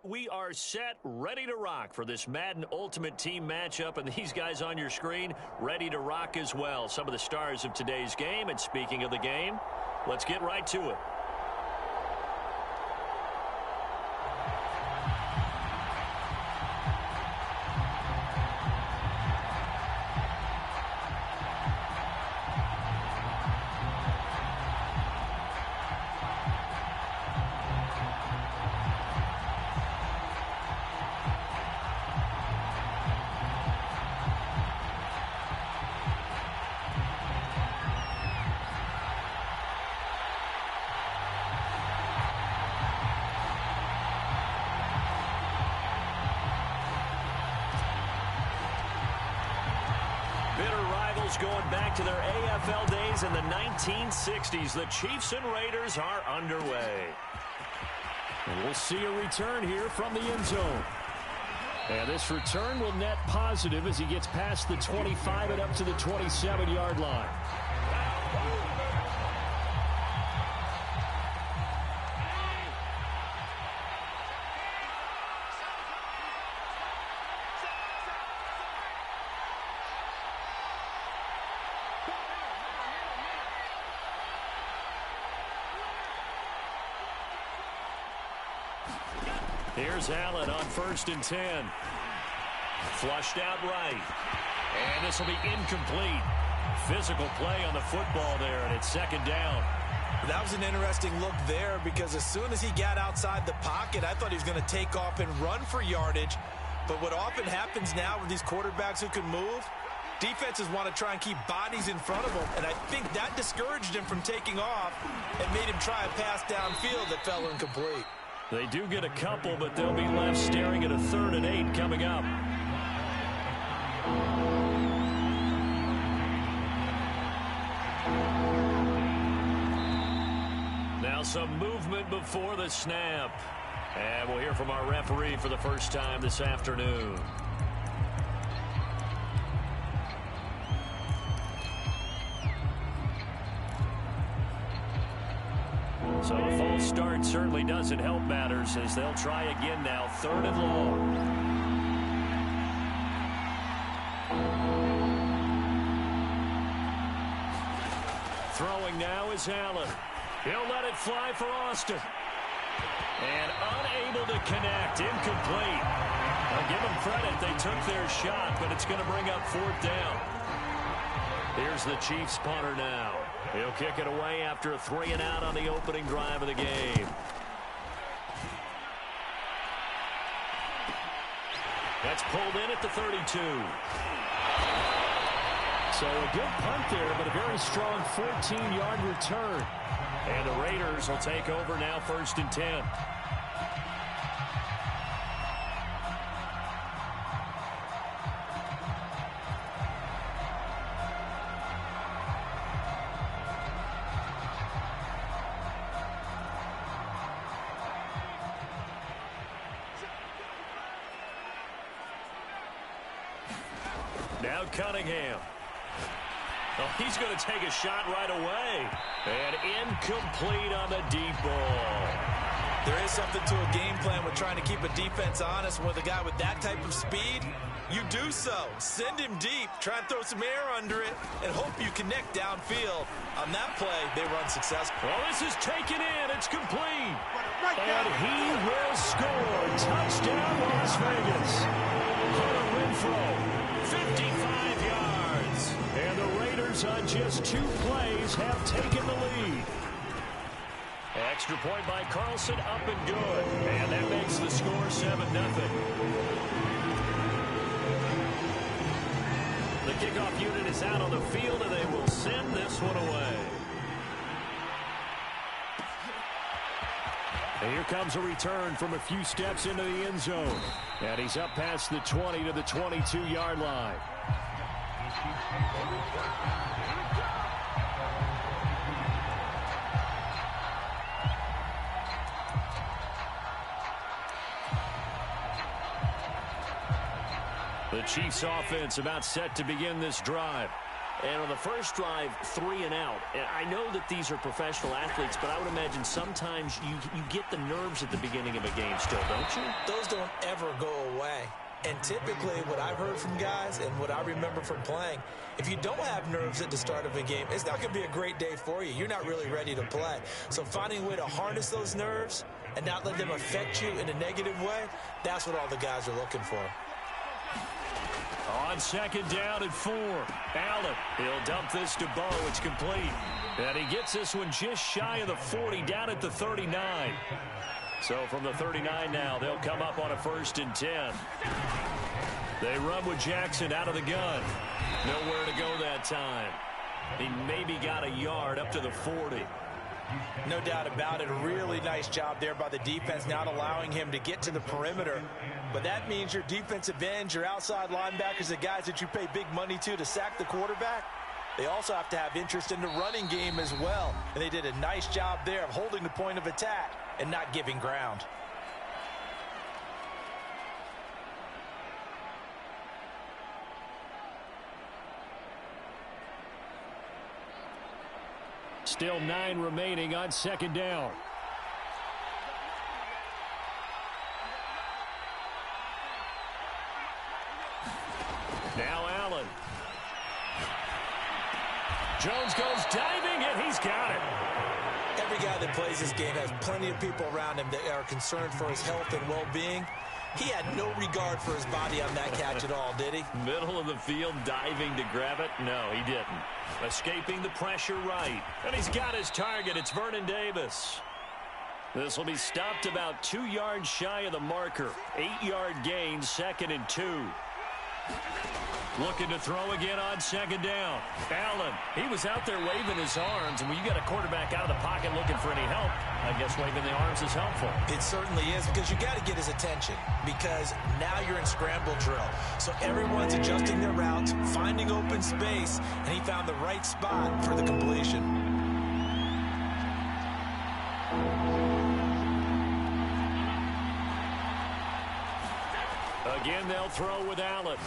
We are set, ready to rock for this Madden Ultimate Team matchup, and these guys on your screen ready to rock as well. Some of the stars of today's game, and speaking of the game, let's get right to it. Going back to their AFL days in the 1960s. The Chiefs and Raiders are underway. And we'll see a return here from the end zone. And this return will net positive as he gets past the 25 and up to the 27-yard line. Here's Allen on 1st and 10. Flushed out right. And this will be incomplete. Physical play on the football there, and it's 2nd down. That was an interesting look there because as soon as he got outside the pocket, I thought he was going to take off and run for yardage. But what often happens now with these quarterbacks who can move, defenses want to try and keep bodies in front of him, and I think that discouraged him from taking off and made him try a pass downfield that fell incomplete. They do get a couple, but they'll be left staring at a 3rd and 8 coming up. Now some movement before the snap. And we'll hear from our referee for the first time this afternoon. So a false start certainly doesn't help matters as they'll try again now, 3rd and long. Throwing now is Allen. He'll let it fly for Austin. And unable to connect, incomplete. I'll give them credit, they took their shot, but it's going to bring up 4th down. Here's the Chiefs punter now. He'll kick it away after a 3-and-out on the opening drive of the game. That's pulled in at the 32. So a good punt there, but a very strong 14-yard return. And the Raiders will take over now, 1st and 10. Now Cunningham. Oh, he's going to take a shot right away. And incomplete on the deep ball. There is something to a game plan with trying to keep a defense honest. With a guy with that type of speed, you do so. Send him deep, try and throw some air under it, and hope you connect downfield. On that play, they were unsuccessful. Well, this is taken in. It's complete. And he will score. Touchdown, Las Vegas. Hunter Renfrow, 55 yards. And the Raiders on just 2 plays have taken the lead. Extra point by Carlson, up and good. And that makes the score 7-0. The kickoff unit is out on the field, and they will send this one away. And here comes a return from a few steps into the end zone. And he's up past the 20 to the 22-yard line. The Chiefs offense about set to begin this drive. And on the first drive, 3 and out. And I know that these are professional athletes, but I would imagine sometimes you get the nerves at the beginning of a game still, don't you? Those don't ever go away. And typically what I've heard from guys and what I remember from playing, if you don't have nerves at the start of a game, it's not going to be a great day for you. You're not really ready to play. So finding a way to harness those nerves and not let them affect you in a negative way, that's what all the guys are looking for. On second down and 4, Allen, he'll dump this to Bo. It's complete. And he gets this one just shy of the 40, down at the 39. So from the 39 now, they'll come up on a 1st and 10. They run with Jackson out of the gun. Nowhere to go that time. He maybe got a yard up to the 40. No doubt about it. A really nice job there by the defense, not allowing him to get to the perimeter. But that means your defensive ends, your outside linebackers, the guys that you pay big money to sack the quarterback, they also have to have interest in the running game as well. And they did a nice job there of holding the point of attack and not giving ground. Still 9 remaining on second down. Now Allen. Jones goes diving, and he's got it. Every guy that plays this game has plenty of people around him that are concerned for his health and well-being. He had no regard for his body on that catch at all, did he? Middle of the field, diving to grab it? No, he didn't. Escaping the pressure right. And he's got his target. It's Vernon Davis. This will be stopped about 2 yards shy of the marker. 8-yard gain, 2nd and 2. Looking to throw again on second down. Allen, he was out there waving his arms, and when you got a quarterback out of the pocket looking for any help, I guess waving the arms is helpful. It certainly is, because you got to get his attention, because now you're in scramble drill. So everyone's adjusting their routes, finding open space, and he found the right spot for the completion. Again, they'll throw with Allen.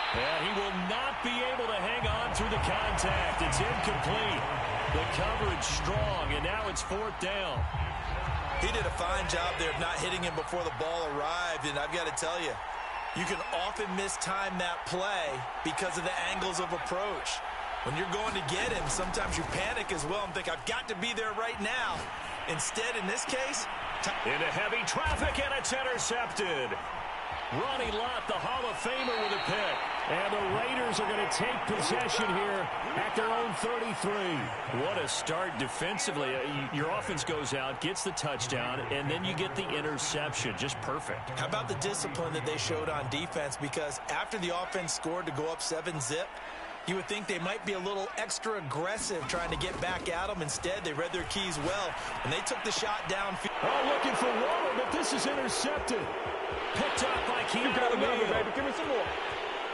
And he will not be able to hang on through the contact. It's incomplete. The coverage strong, and now it's 4th down. He did a fine job there of not hitting him before the ball arrived, and I've got to tell you, you can often mistime that play because of the angles of approach. When you're going to get him, sometimes you panic as well and think, I've got to be there right now. Instead, in this case, into heavy traffic, and it's intercepted. Ronnie Lott, the Hall of Famer, with a pick. And the Raiders are going to take possession here at their own 33. What a start defensively. Your offense goes out, gets the touchdown, and then you get the interception. Just perfect. How about the discipline that they showed on defense? Because after the offense scored to go up 7-zip, you would think they might be a little extra aggressive trying to get back at them. Instead, they read their keys well, and they took the shot downfield. Oh, looking for Waller, but this is intercepted. Picked up by Keanu Neal. Baby. Give me some more.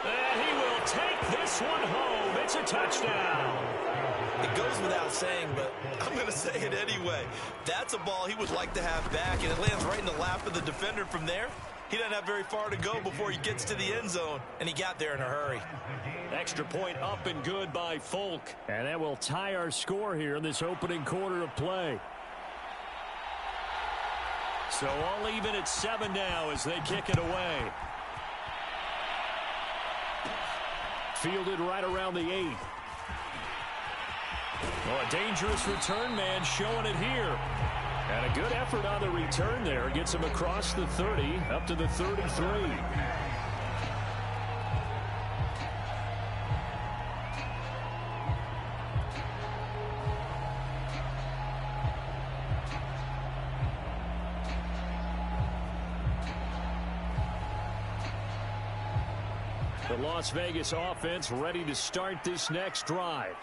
And he will take this one home. It's a touchdown. It goes without saying, but I'm going to say it anyway. That's a ball he would like to have back, and it lands right in the lap of the defender from there. He doesn't have very far to go before he gets to the end zone, and he got there in a hurry. Extra point up and good by Folk. And that will tie our score here in this opening quarter of play. So all even at 7 now as they kick it away. Fielded right around the 8. Oh, a dangerous return man showing it here. And a good effort on the return there. Gets him across the 30 up to the 33. The Las Vegas offense ready to start this next drive.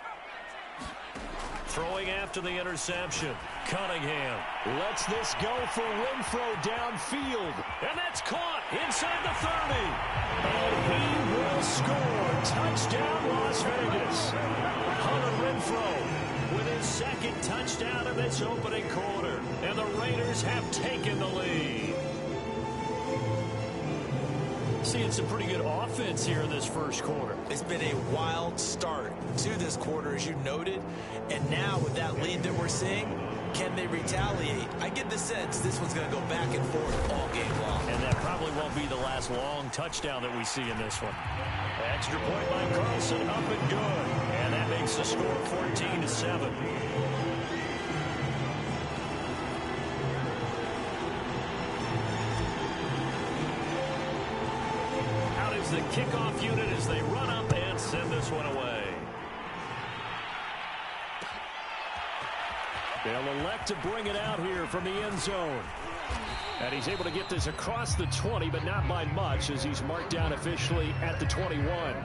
Throwing after the interception. Cunningham lets this go for Renfro downfield. And that's caught inside the 30. And he will score. Touchdown, Las Vegas. Hunter Renfro with his 2nd touchdown of this opening quarter. And the Raiders have taken the lead. seeing some pretty good offense here in this first quarter. It's been a wild start to this quarter, as you noted. And now with that lead that we're seeing, can they retaliate? I get the sense this one's going to go back and forth all game long. And that probably won't be the last long touchdown that we see in this one. Extra point by Carlson, up and good. And that makes the score 14-7. Out is the kickoff unit as they run up and send this one away. They'll elect to bring it out here from the end zone. And he's able to get this across the 20, but not by much, as he's marked down officially at the 21.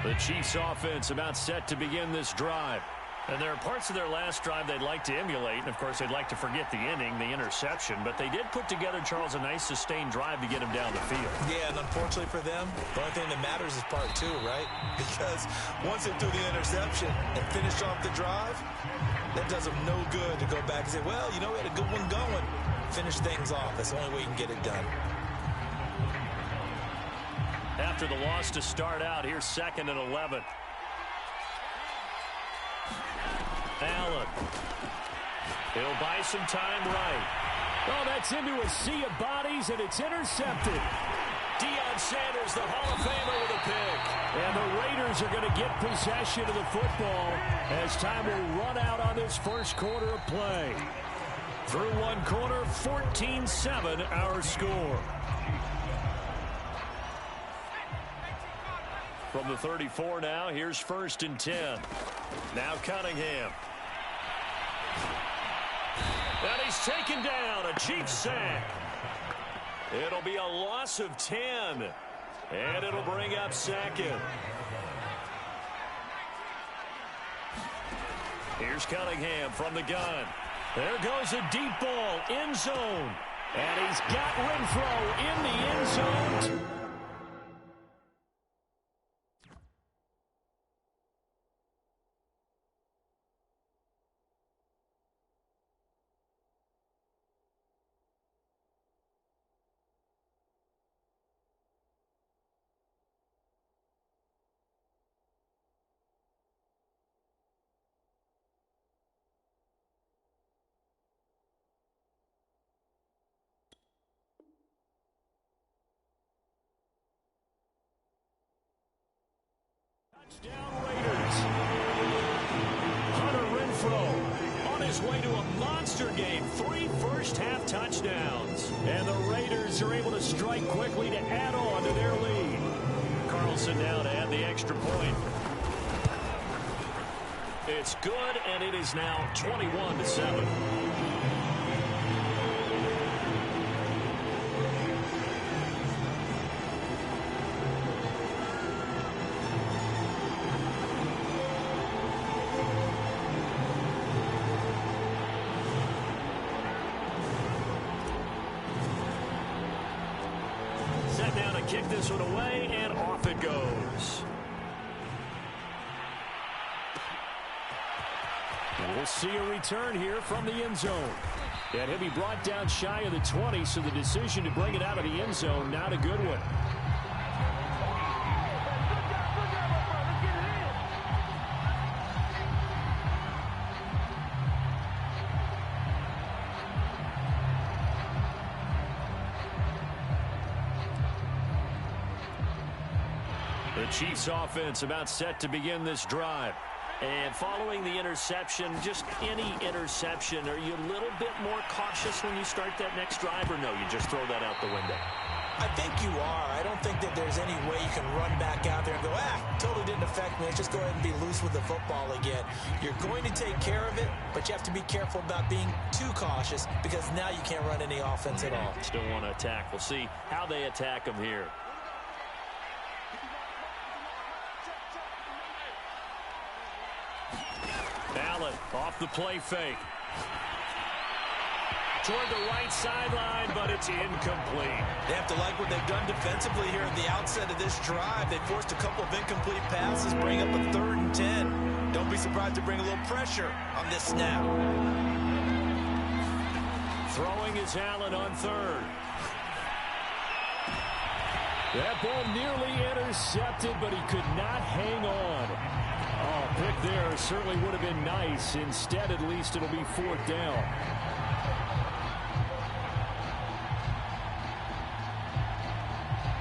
The Chiefs offense about set to begin this drive. And there are parts of their last drive they'd like to emulate. And, of course, they'd like to forget the inning, the interception. But they did put together, Charles, a nice sustained drive to get him down the field. Yeah, and unfortunately for them, the only thing that matters is part two, right? Because once they threw the interception and finished off the drive, that does them no good to go back and say, well, you know, we had a good one going. Finish things off. That's the only way you can get it done. After the loss to start out, here's 2nd and 11. Allen. He'll buy some time right. Oh, that's into a sea of bodies, and it's intercepted. Deion Sanders, the Hall of Famer, with a pick. And the Raiders are going to get possession of the football as time will run out on this first quarter of play. Through one quarter, 14-7 our score. From the 34 now, here's 1st and 10. Now Cunningham. And he's taken down, a Chiefs sack. It'll be a loss of 10. And it'll bring up 2nd. Here's Cunningham from the gun. There goes a deep ball, end zone. And he's got Renfro in the end zone. Touchdown Raiders. Hunter Renfro on his way to a monster game. 3 first-half touchdowns. And the Raiders are able to strike quickly to add on to their lead. Carlson now to add the extra point. It's good, and it is now 21-7. Kick this one away, and off it goes. And we'll see a return here from the end zone. And he'll be brought down shy of the 20, so the decision to bring it out of the end zone, not a good one. The Chiefs offense about set to begin this drive. And following the interception, just any interception, are you a little bit more cautious when you start that next drive, or no, you just throw that out the window? I think you are. I don't think that there's any way you can run back out there and go, totally didn't affect me. Let's just go ahead and be loose with the football again. You're going to take care of it, but you have to be careful about being too cautious because now you can't run any offense at all. Still want to attack. We'll see how they attack them here. Allen off the play fake. toward the right sideline, but it's incomplete. They have to like what they've done defensively here at the outset of this drive. They forced a couple of incomplete passes, bring up a 3rd and 10. Don't be surprised to bring a little pressure on this snap. Throwing is Allen on 3rd. That ball nearly intercepted, but he could not hang on. Oh, pick there certainly would have been nice. Instead, at least it'll be 4th down.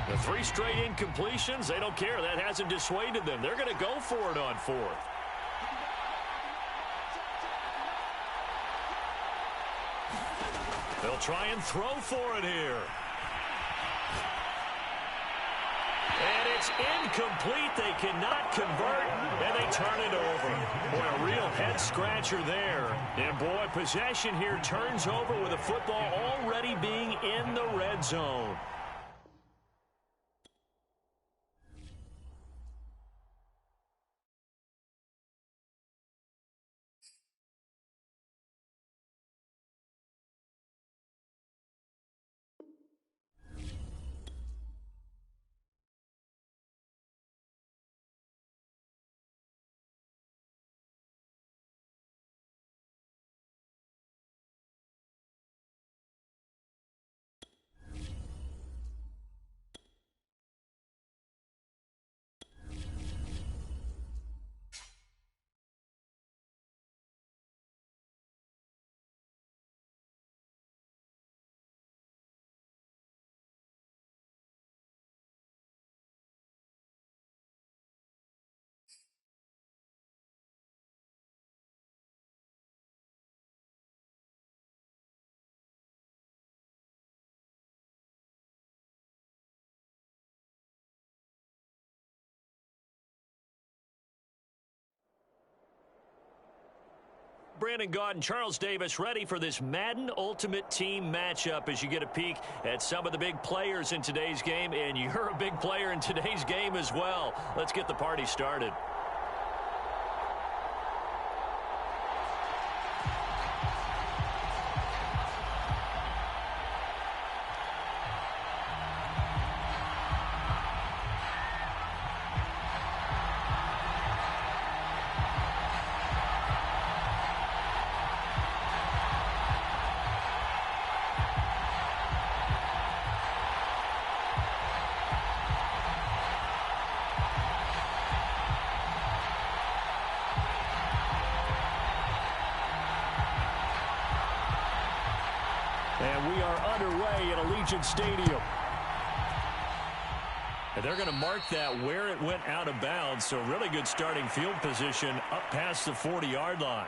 The 3 straight incompletions, they don't care. That hasn't dissuaded them. They're going to go for it on 4th. They'll try and throw for it here. And it's incomplete. They cannot convert, and they turn it over. Boy, a real head-scratcher there. And, boy, possession here turns over with the football already being in the red zone. Brandon Gaudin, Charles Davis ready for this Madden Ultimate Team matchup as you get a peek at some of the big players in today's game, and you're a big player in today's game as well. Let's get the party started. And we are underway at Allegiant Stadium. And they're going to mark that where it went out of bounds. So really good starting field position up past the 40-yard line.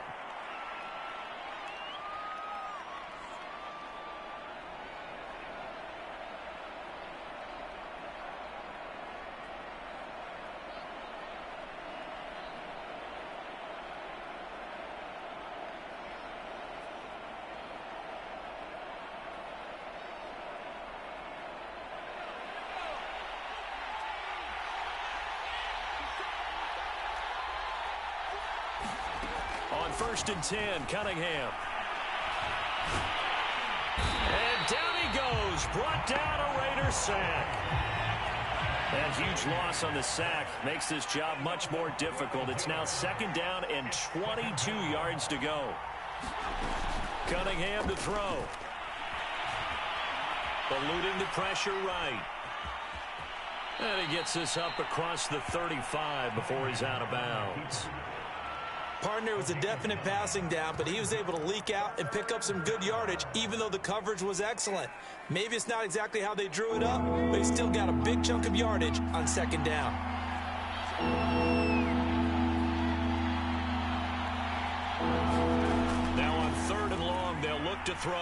On 1st and 10, Cunningham. And down he goes. Brought down a Raider sack. That huge loss on the sack makes this job much more difficult. It's now 2nd down and 22 yards to go. Cunningham to throw. Eluding the pressure right. And he gets this up across the 35 before he's out of bounds. Partner was a definite passing down, but he was able to leak out and pick up some good yardage, even though the coverage was excellent. Maybe it's not exactly how they drew it up, but he still got a big chunk of yardage on 2nd down. Now on 3rd and long, they'll look to throw.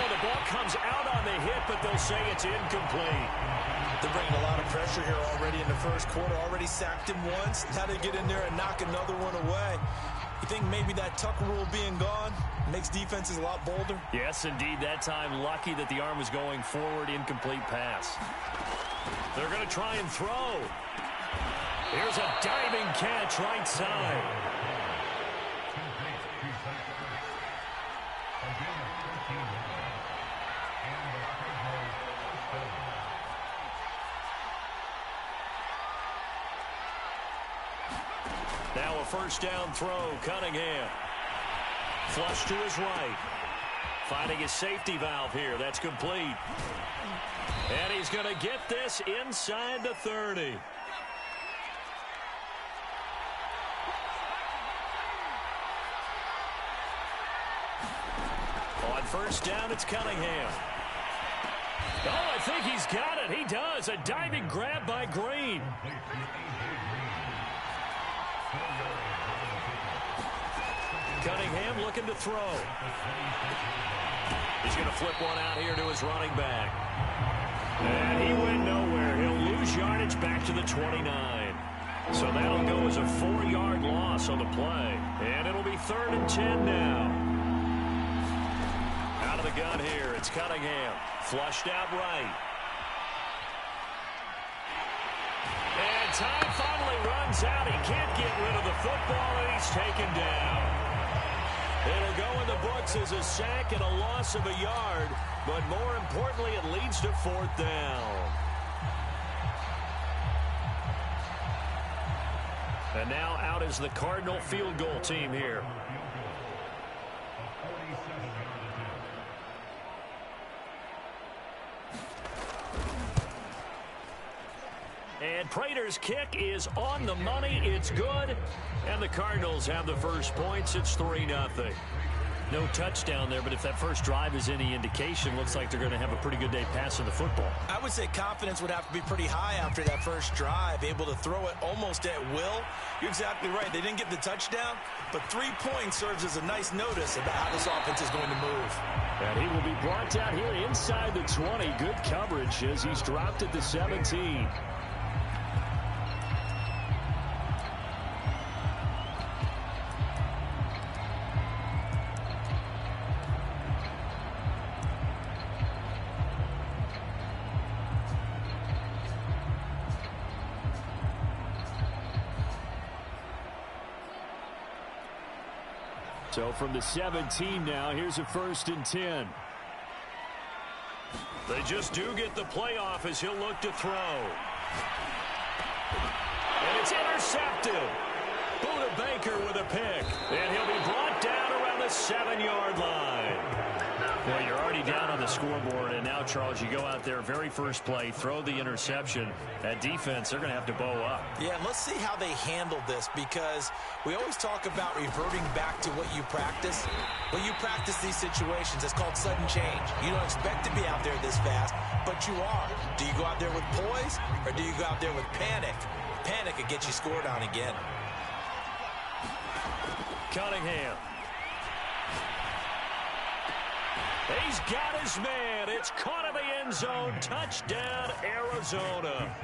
Oh, the ball comes out on the hit, but they'll say it's incomplete. They're bringing a lot of pressure here already in the first quarter. Already sacked him once. Now they get in there and knock another one away. You think maybe that tuck rule being gone makes defenses a lot bolder? Yes, indeed. That time, lucky that the arm was going forward. Incomplete pass. They're going to try and throw. Here's a diving catch right side. Now a first down throw, Cunningham. Flush to his right. Finding his safety valve here. That's complete. And he's going to get this inside the 30. On first down, it's Cunningham. Oh, I think he's got it. He does. A diving grab by Green. Cunningham looking to throw. He's going to flip one out here to his running back. And he went nowhere. He'll lose yardage back to the 29. So that'll go as a 4-yard loss on the play. And it'll be 3rd and 10 now. Out of the gun here, it's Cunningham. Flushed out right. And time finally runs out. He can't get rid of the football, and he's taken down. It'll go in the books as a sack and a loss of a yard, but more importantly, it leads to 4th down. And now out is the Cardinal field goal team here. And Prater's kick is on the money. It's good. And the Cardinals have the first points. It's 3-0. No touchdown there, but if that first drive is any indication, looks like they're going to have a pretty good day passing the football. I would say confidence would have to be pretty high after that first drive, able to throw it almost at will. You're exactly right. They didn't get the touchdown, but 3 points serves as a nice notice about how this offense is going to move. And he will be brought down here inside the 20. Good coverage as he's dropped at the 17. So from the 17 now, here's a 1st and 10. They just do get the playoff as he'll look to throw. And it's intercepted. Buda Baker with a pick. And he'll be brought down around the 7-yard line. Well, you're already down on the scoreboard, and now, Charles, you go out there, very first play, throw the interception. That defense, they're going to have to bow up. Yeah, and let's see how they handle this, because we always talk about reverting back to what you practice. When you practice these situations, it's called sudden change. You don't expect to be out there this fast, but you are. Do you go out there with poise, or do you go out there with panic? Panic could get you scored on again. Cunningham. He's got his man. It's caught in the end zone. Touchdown, Arizona.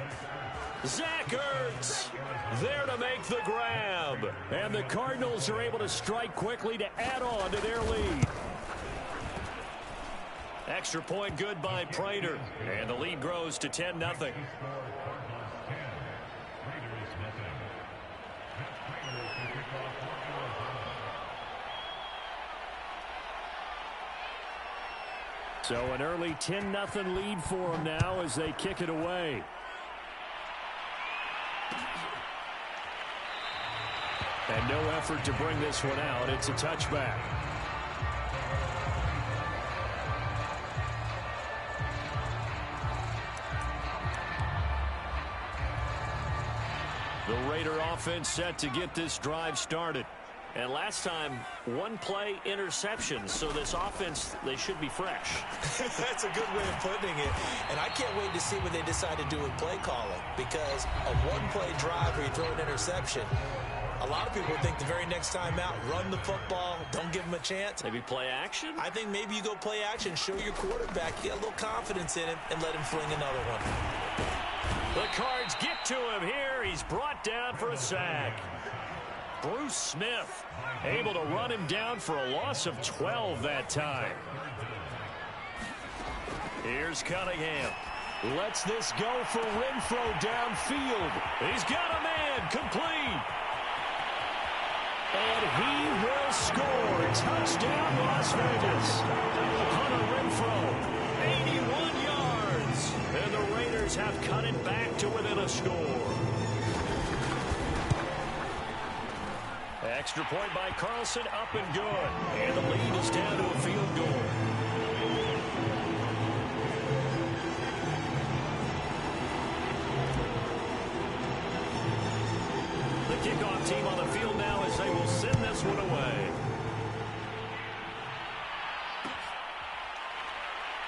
Zach Ertz there to make the grab. And the Cardinals are able to strike quickly to add on to their lead. Extra point good by Prater. And the lead grows to 10-0. So an early 10-0 lead for them now as they kick it away. And no effort to bring this one out. It's a touchback. The Raider offense set to get this drive started. And last time, one play interception. So this offense, they should be fresh. That's a good way of putting it. And I can't wait to see what they decide to do with play calling. Because a one-play drive where you throw an interception, a lot of people think the very next time out, run the football, don't give them a chance. Maybe play action? I think maybe you go play action, show your quarterback, get a little confidence in him, and let him fling another one. The Cards get to him here. He's brought down for a sack. Bruce Smith able to run him down for a loss of 12 that time. Here's Cunningham. Lets this go for Renfro downfield. He's got a man complete. And he will score. Touchdown, Las Vegas. Hunter Renfro, 81 yards. And the Raiders have cut it back to within a score. Extra point by Carlson, up and good. And the lead is down to a field goal. The kickoff team on the field now as they will send this one away.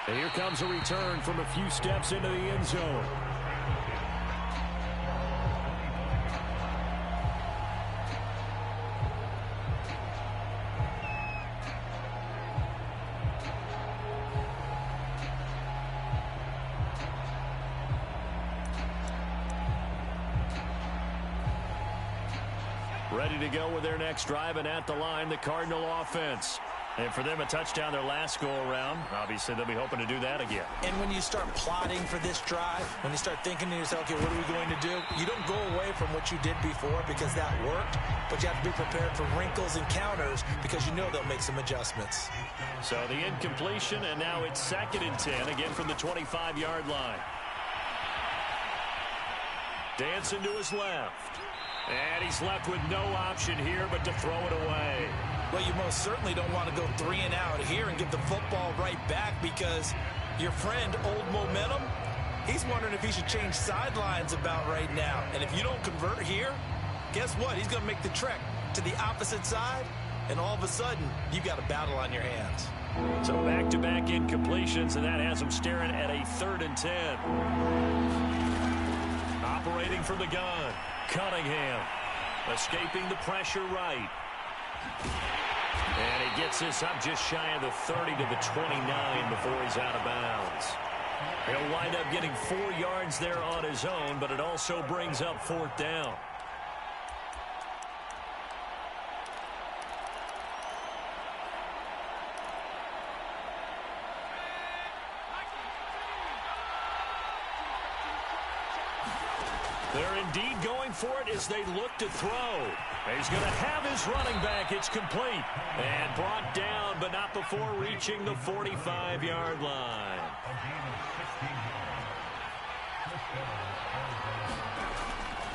And here comes a return from a few steps into the end zone. Ready to go with their next drive, and at the line, the Cardinal offense. And for them, a touchdown their last go-around. Obviously, they'll be hoping to do that again. And when you start plotting for this drive, when you start thinking to yourself, okay, what are we going to do? You don't go away from what you did before because that worked, but you have to be prepared for wrinkles and counters because you know they'll make some adjustments. So the incompletion, and now it's 2nd and 10, again from the 25-yard line. Dancing to his left. And he's left with no option here but to throw it away. Well, you most certainly don't want to go 3 and out here and give the football right back because your friend, Old Momentum, he's wondering if he should change sidelines about right now. And if you don't convert here, guess what? He's going to make the trek to the opposite side, and all of a sudden, you've got a battle on your hands. So back-to-back incompletions, and that has him staring at a 3rd and 10. Operating from the gun. Cunningham escaping the pressure right. And he gets this up just shy of the 30 to the 29 before he's out of bounds. He'll wind up getting 4 yards there on his own, but it also brings up 4th down. They're indeed going for it as they look to throw. He's going to have his running back. It's complete. And brought down, but not before reaching the 45-yard line.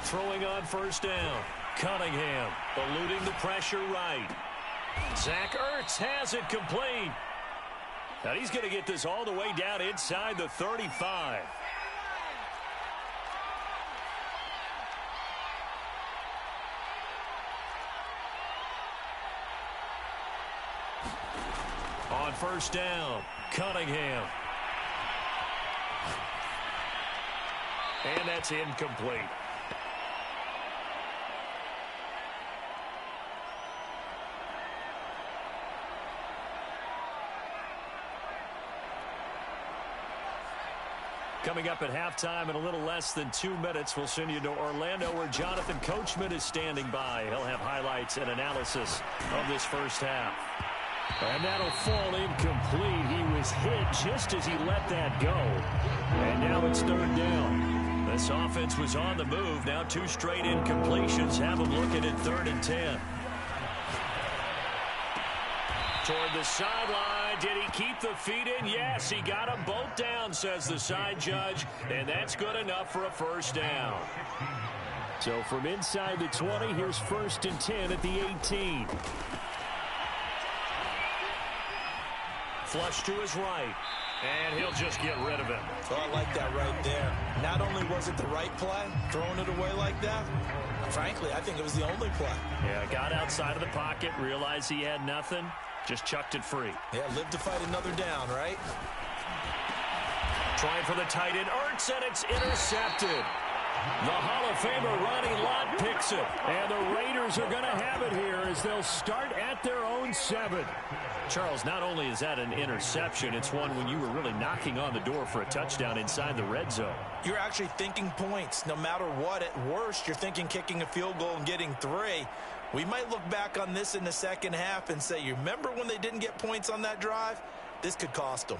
Throwing on 1st down. Cunningham eluding the pressure right. Zach Ertz has it complete. Now he's going to get this all the way down inside the 35. On 1st down, Cunningham. And that's incomplete. Coming up at halftime in a little less than 2 minutes, we'll send you to Orlando where Jonathan Coachman is standing by. He'll have highlights and analysis of this first half. And that'll fall incomplete. He was hit just as he let that go. And now it's 3rd down. This offense was on the move. Now 2 straight incompletions have them looking at 3rd and 10. Toward the sideline. Did he keep the feet in? Yes, he got them both down, says the side judge. And that's good enough for a 1st down. So from inside the 20, here's 1st and 10 at the 18. Flush to his right, and he'll just get rid of him. Oh, I like that right there. Not only was it the right play, throwing it away like that, frankly, I think it was the only play. Yeah, got outside of the pocket, realized he had nothing, just chucked it free. Yeah, live to fight another down, right? Trying for the tight end, Ertz, and it's intercepted. The Hall of Famer Ronnie Lott picks it, and the Raiders are going to have it here as they'll start at their own 7. Charles, not only is that an interception, it's one when you were really knocking on the door for a touchdown inside the red zone. You're actually thinking points. No matter what, at worst, you're thinking kicking a field goal and getting 3. We might look back on this in the second half and say, you remember when they didn't get points on that drive? This could cost them.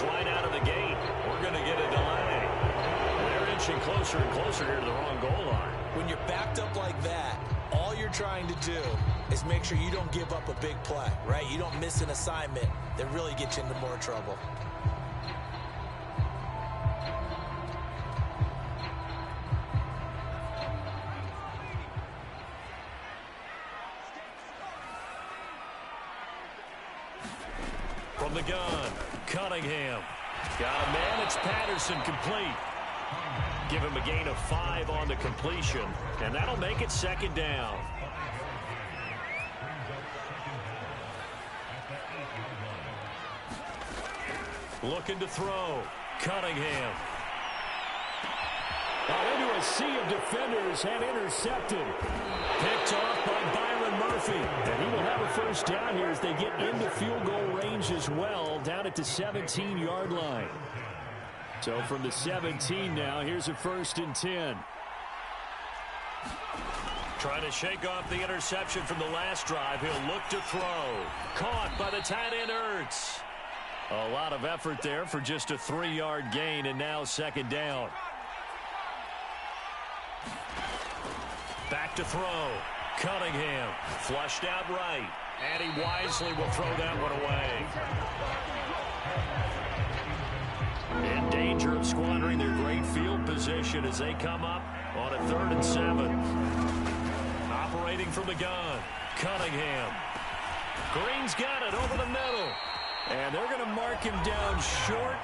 Right out of the gate. We're going to get a delay. They're inching closer and closer here to the wrong goal line. When you're backed up like that, all you're trying to do is make sure you don't give up a big play, right? You don't miss an assignment that really gets you into more trouble. the gun. Cunningham. Got a man. It's Patterson, complete. Give him a gain of 5 on the completion, and that'll make it second down. Looking to throw. Cunningham. Now into a sea of defenders and intercepted. Picked off by Byron Murphy. And he will have a first down here as they get into field goal range as well, down at the 17-yard line. So from the 17 now, here's a 1st and 10. Trying to shake off the interception from the last drive. He'll look to throw. Caught by the tight end, Ertz. A lot of effort there for just a 3-yard gain, and now second down. Back to throw. Cunningham flushed out right, and he wisely will throw that one away. In danger of squandering their great field position as they come up on a 3rd and 7. Operating from the gun. Cunningham. Green's got it over the middle. And they're going to mark him down short,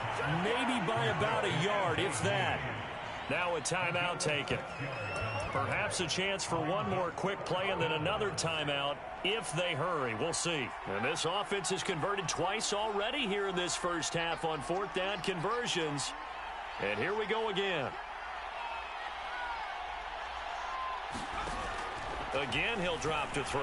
maybe by about a yard, if that. Now a timeout taken. Perhaps a chance for one more quick play and then another timeout if they hurry. We'll see. And this offense has converted twice already here in this first half on 4th down conversions. And here we go again. Again, he'll drop to throw.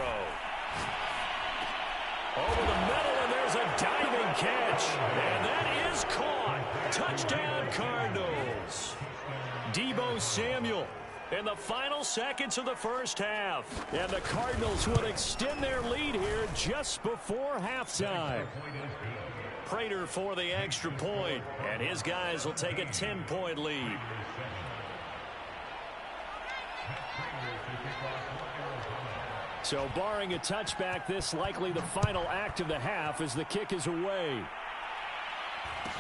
Over the middle, and there's a diving catch. And that is caught. Touchdown, Cardinals. Deebo Samuel in the final seconds of the first half. And the Cardinals would extend their lead here just before halftime. Prater for the extra point, and his guys will take a 10-point lead. So barring a touchback, this likely the final act of the half as the kick is away.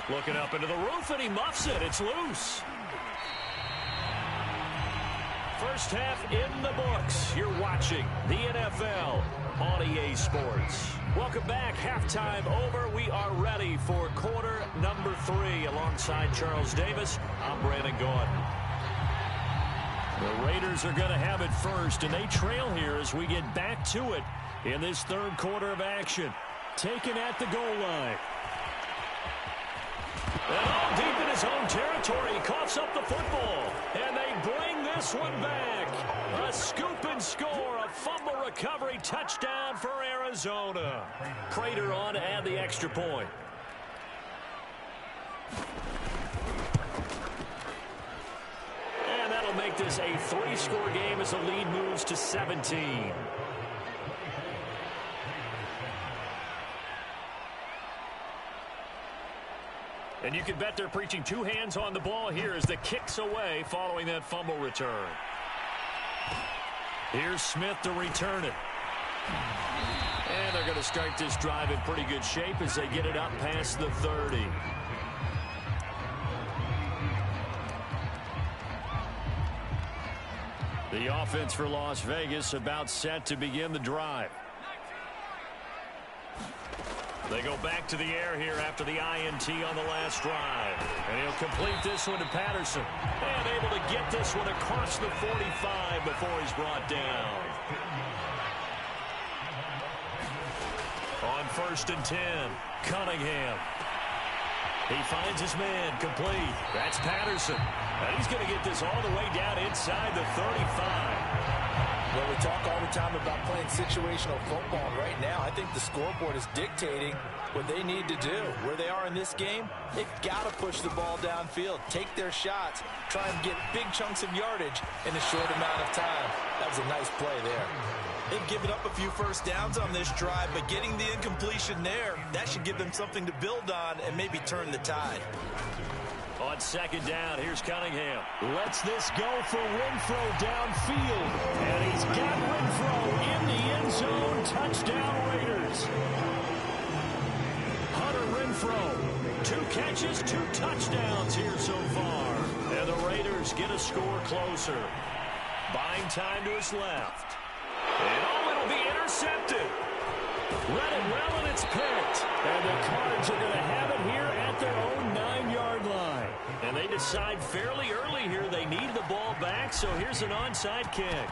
Looking up into the roof, and he muffs it. It's loose. First half in the books. You're watching the NFL on EA Sports. Welcome back. Halftime over. We are ready for quarter number 3 alongside Charles Davis. I'm Brandon Gordon. The Raiders are going to have it first, and they trail here as we get back to it in this 3rd quarter of action. Taken at the goal line. And all deep in his own territory, he coughs up the football. And they bring this one back. A scoop and score, a fumble recovery, touchdown for Arizona. Prater on to add the extra point. And that'll make this a 3-score game as the lead moves to 17. And you can bet they're preaching 2 hands on the ball here as the kick's away following that fumble return. Here's Smith to return it. And they're going to start this drive in pretty good shape as they get it up past the 30. The offense for Las Vegas about set to begin the drive. They go back to the air here after the INT on the last drive. And he'll complete this one to Patterson. And able to get this one across the 45 before he's brought down. On 1st and 10, Cunningham. He finds his man, complete. That's Patterson. And he's going to get this all the way down inside the 35. Well, we talk all the time about playing situational football, and right now I think the scoreboard is dictating what they need to do. Where they are in this game, they've got to push the ball downfield, take their shots, try and get big chunks of yardage in a short amount of time. That was a nice play there. They've given up a few first downs on this drive, but getting the incompletion there, that should give them something to build on and maybe turn the tide. On 2nd down, here's Cunningham. Lets this go for Renfro downfield. And he's got Renfro in the end zone. Touchdown, Raiders. Hunter Renfro, 2 catches, 2 touchdowns here so far. And the Raiders get a score closer. Buying time to his left. And it'll be intercepted. Read it well, and it's picked. And the Cards are going to have it here at their own 9-yard line. And they decide fairly early here they need the ball back, so here's an onside kick.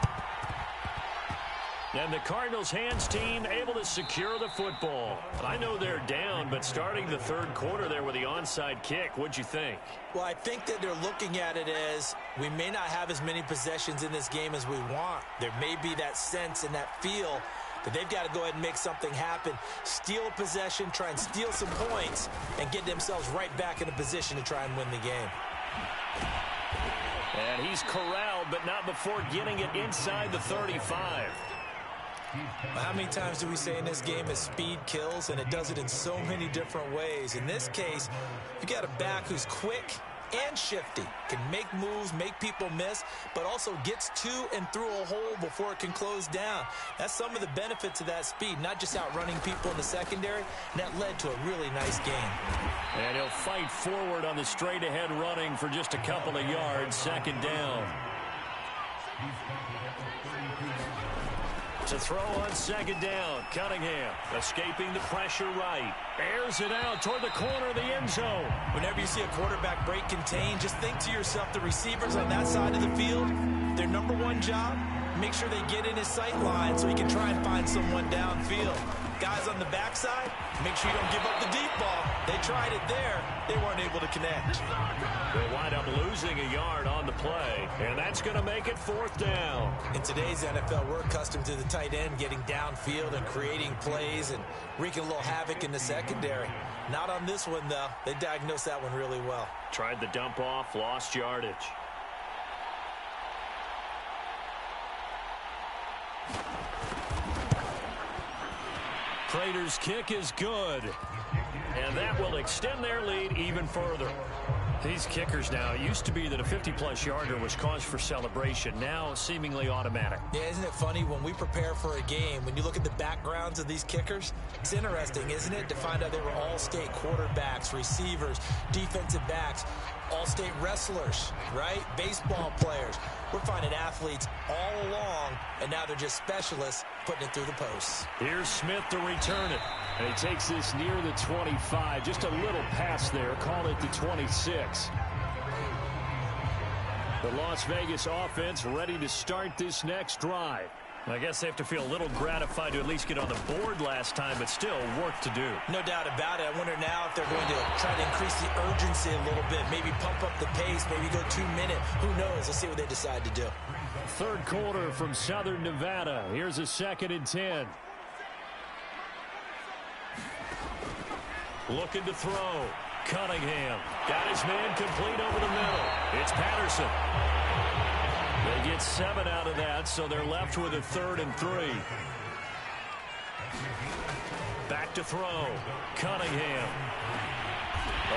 And the Cardinals' hands team able to secure the football. I know they're down, but starting the third quarter there with the onside kick, what'd you think? Well, I think that they're looking at it as we may not have as many possessions in this game as we want. There may be that sense and that feel that they've got to go ahead and make something happen, steal a possession, try and steal some points, and get themselves right back in a position to try and win the game. And he's corralled, but not before getting it inside the 35. How many times do we say in this game that speed kills, and it does it in so many different ways? In this case, you got a back who's quick and shifty, can make moves, make people miss, but also gets to and through a hole before it can close down. That's some of the benefits of that speed, not just outrunning people in the secondary, and that led to a really nice game. And he'll fight forward on the straight-ahead running for just a couple of yards, second down. To throw on second down, Cunningham escaping the pressure right. Airs it out toward the corner of the end zone. Whenever you see a quarterback break contain, just think to yourself, the receivers on that side of the field, their number one job, make sure they get in his sight line so he can try and find someone downfield. Guys on the backside, make sure you don't give up the deep ball. They tried it there. They weren't able to connect. They'll wind up losing a yard on the play, and that's going to make it fourth down. In today's NFL, we're accustomed to the tight end getting downfield and creating plays and wreaking a little havoc in the secondary. Not on this one, though. They diagnosed that one really well. Tried the dump off, lost yardage. Prater's kick is good, and that will extend their lead even further. These kickers now, it used to be that a 50-plus yarder was cause for celebration, now seemingly automatic. Yeah, isn't it funny when we prepare for a game, when you look at the backgrounds of these kickers, it's interesting, isn't it, to find out they were all-state quarterbacks, receivers, defensive backs, all-state wrestlers, right? Baseball players. We're finding athletes all along, and now they're just specialists putting it through the posts. Here's Smith to return it. And he takes this near the 25. Just a little pass there. Call it the 26. The Las Vegas offense ready to start this next drive. I guess they have to feel a little gratified to at least get on the board last time, but still work to do. No doubt about it. I wonder now if they're going to try to increase the urgency a little bit, maybe pump up the pace, maybe go 2 minute. Who knows? Let's see what they decide to do. Third quarter from Southern Nevada. Here's a 2nd and 10. Looking to throw. Cunningham got his man complete over the middle. It's Patterson. They get 7 out of that, so they're left with a 3rd and 3. Back to throw. Cunningham.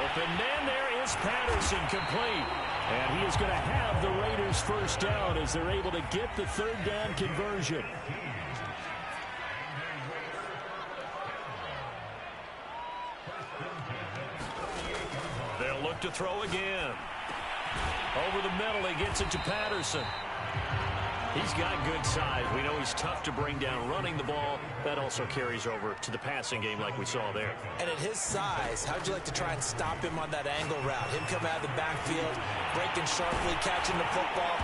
Open man, there is Patterson, complete. And he is going to have the Raiders first down as they're able to get the 3rd down conversion. They'll look to throw again. Over the middle, he gets it to Patterson. He's got good size. We know he's tough to bring down running the ball. That also carries over to the passing game like we saw there. And at his size, how'd you like to try and stop him on that angle route? Him coming out of the backfield, breaking sharply, catching the football.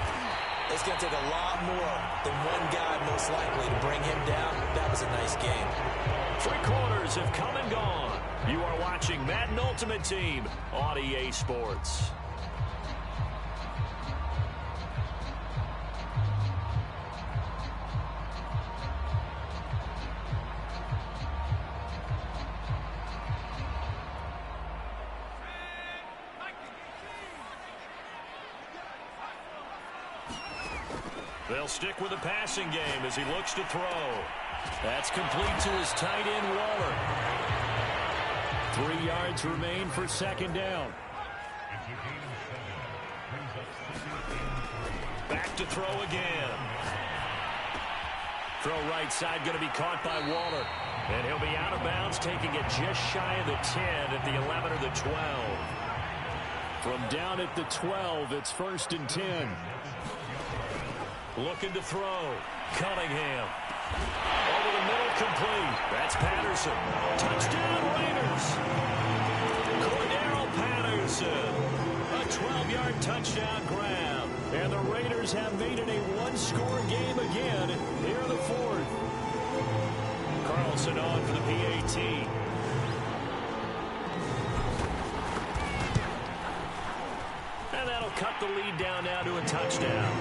It's going to take a lot more than one guy, most likely, to bring him down. That was a nice game. 3 quarters have come and gone. You are watching Madden Ultimate Team on EA Sports. They'll stick with the passing game as he looks to throw. That's complete to his tight end, Waller. 3 yards remain for 2nd down. Back to throw again. Throw right side, going to be caught by Waller. And he'll be out of bounds, taking it just shy of the 10 at the 11 or the 12. From down at the 12, it's 1st and 10. Looking to throw. Cunningham. Over the middle, complete. That's Patterson. Touchdown, Raiders. Cordero Patterson. A 12-yard touchdown grab. And the Raiders have made it a one-score game again here in the fourth. Carlson on for the PAT. And that'll cut the lead down now to a touchdown.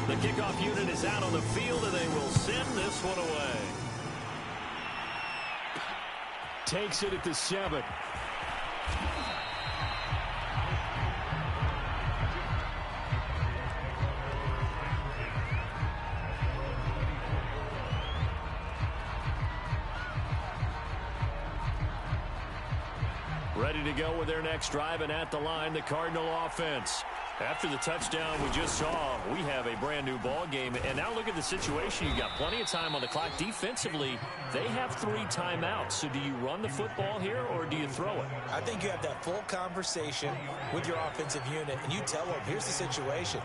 The kickoff unit is out on the field, and they will send this one away. Takes it at the 7. Ready to go with their next drive, and at the line, the Cardinal offense. After the touchdown we just saw, we have a brand-new ball game. And now look at the situation. You've got plenty of time on the clock. Defensively, they have 3 timeouts. So do you run the football here, or do you throw it? I think you have that full conversation with your offensive unit, and you tell them, here's the situation.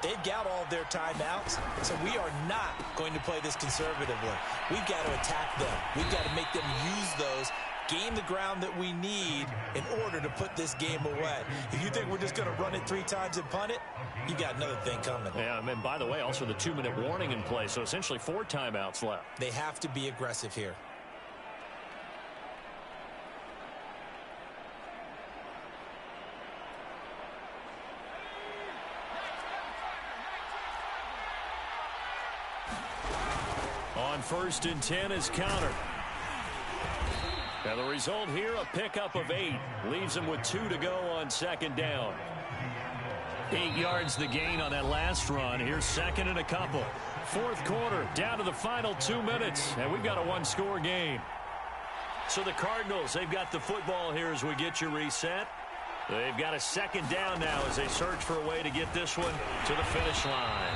They've got all of their timeouts, so we are not going to play this conservatively. We've got to attack them. We've got to make them use those, gain the ground that we need in order to put this game away. If you think we're just going to run it 3 times and punt it, you got another thing coming. Yeah, and by the way, also the 2-minute warning in play, so essentially 4 timeouts left. They have to be aggressive here. On 1st and 10 is counter. And the result here, a pickup of 8. Leaves them with 2 to go on 2nd down. 8 yards the gain on that last run. Here's 2nd and a couple. 4th quarter, down to the final 2 minutes. And we've got a one-score game. So the Cardinals, they've got the football here as we get you reset. They've got a 2nd down now as they search for a way to get this one to the finish line.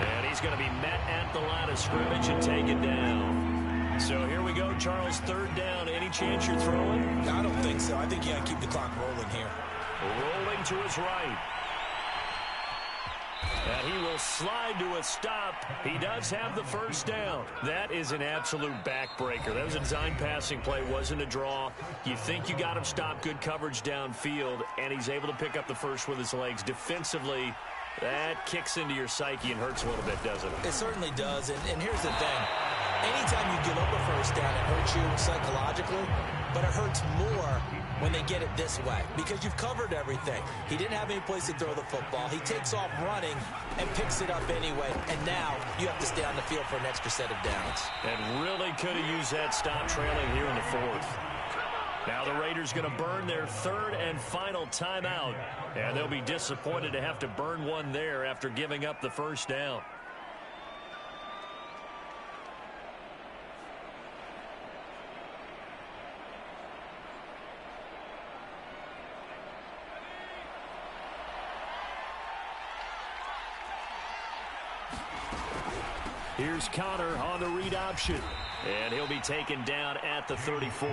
And he's going to be met at the line of scrimmage and taken down. So here we go, Charles, 3rd down. Any chance you're throwing? I don't think so. I think you got to keep the clock rolling here. Rolling to his right. And he will slide to a stop. He does have the 1st down. That is an absolute backbreaker. That was a design passing play, wasn't a draw. You think you got him stopped, good coverage downfield, and he's able to pick up the 1st with his legs. Defensively, that kicks into your psyche and hurts a little bit, doesn't it? It certainly does, and here's the thing. Anytime you give up a 1st down, it hurts you psychologically, but it hurts more when they get it this way because you've covered everything. He didn't have any place to throw the football. He takes off running and picks it up anyway, and now you have to stay on the field for an extra set of downs. And really could have used that stop trailing here in the 4th. Now the Raiders going to burn their 3rd and final timeout, and they'll be disappointed to have to burn one there after giving up the 1st down. Here's Connor on the read option. And he'll be taken down at the 34.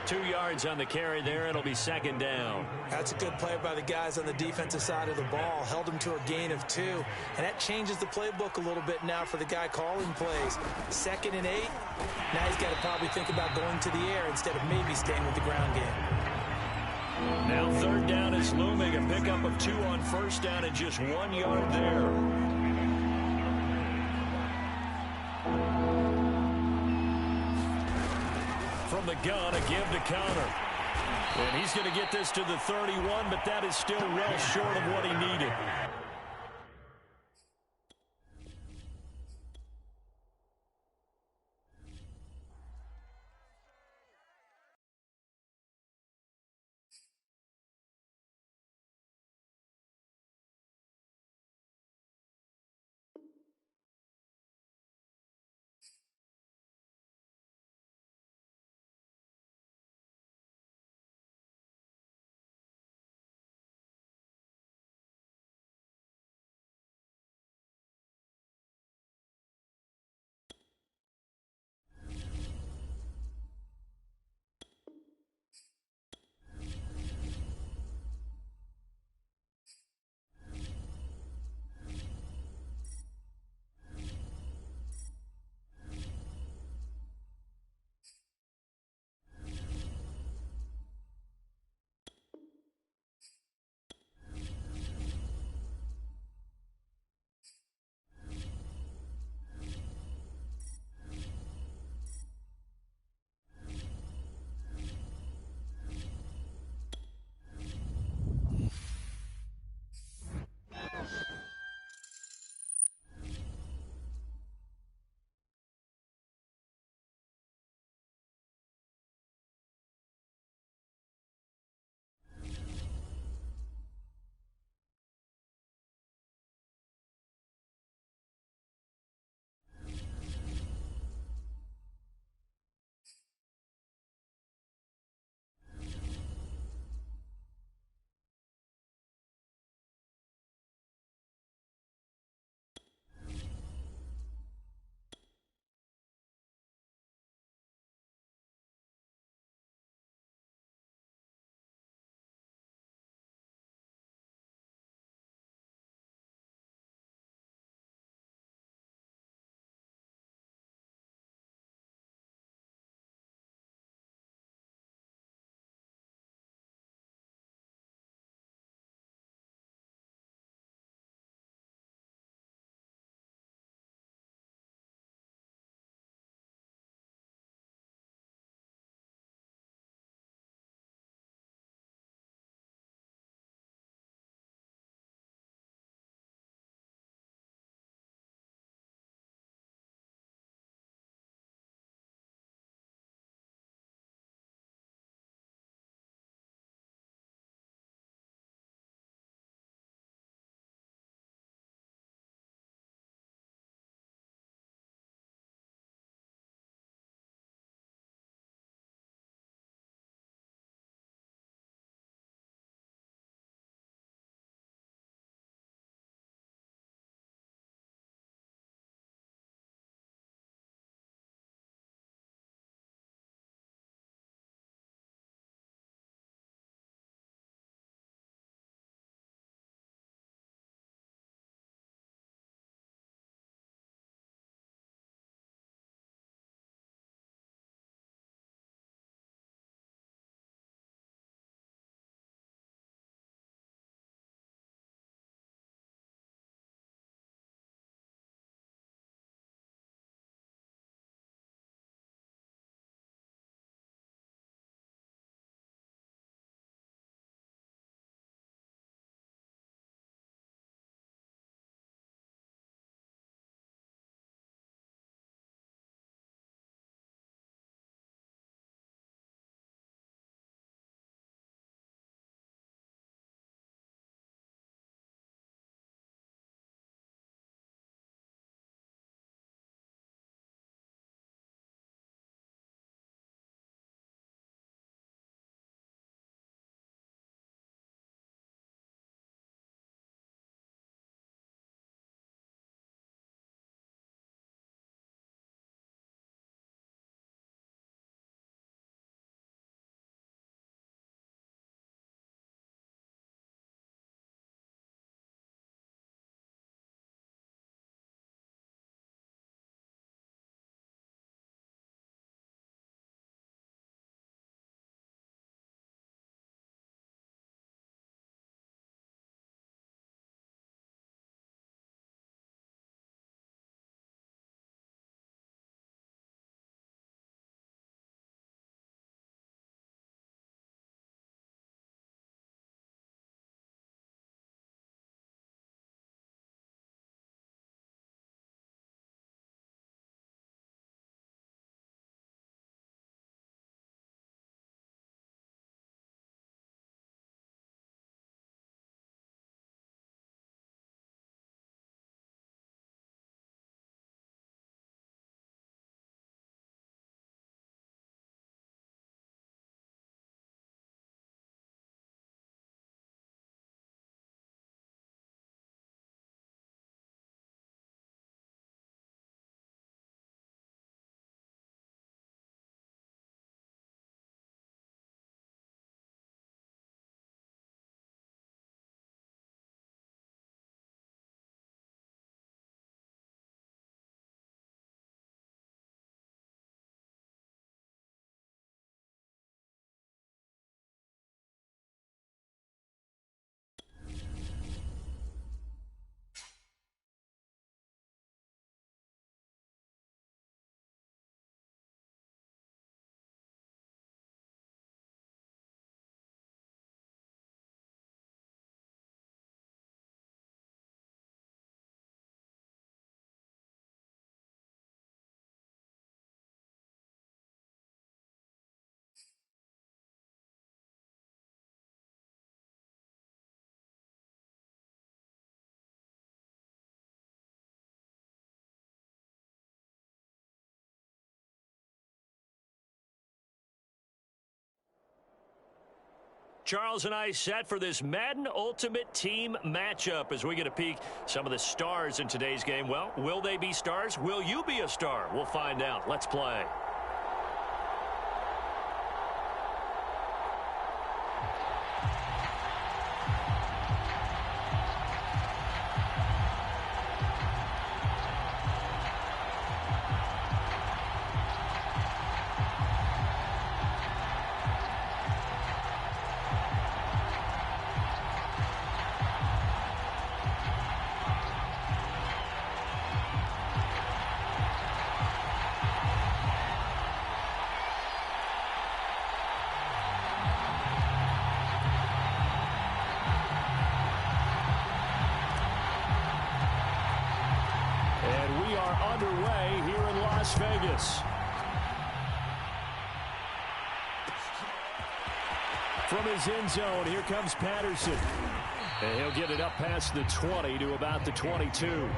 2 yards on the carry there. It'll be 2nd down. That's a good play by the guys on the defensive side of the ball. Held him to a gain of 2. And that changes the playbook a little bit now for the guy calling plays. 2nd and 8. Now he's got to probably think about going to the air instead of maybe staying with the ground game. Now 3rd down is looming. A pickup of 2 on 1st down and just 1 yard there. From the gun, a give to Connor. And he's going to get this to the 31, but that is still well short of what he needed. Charles and I set for this Madden Ultimate Team matchup as we get a peek some of the stars in today's game. Well, will they be stars? Will you be a star? We'll find out. Let's play. Underway here in Las Vegas. From his end zone, here comes Patterson. And he'll get it up past the 20 to about the 22.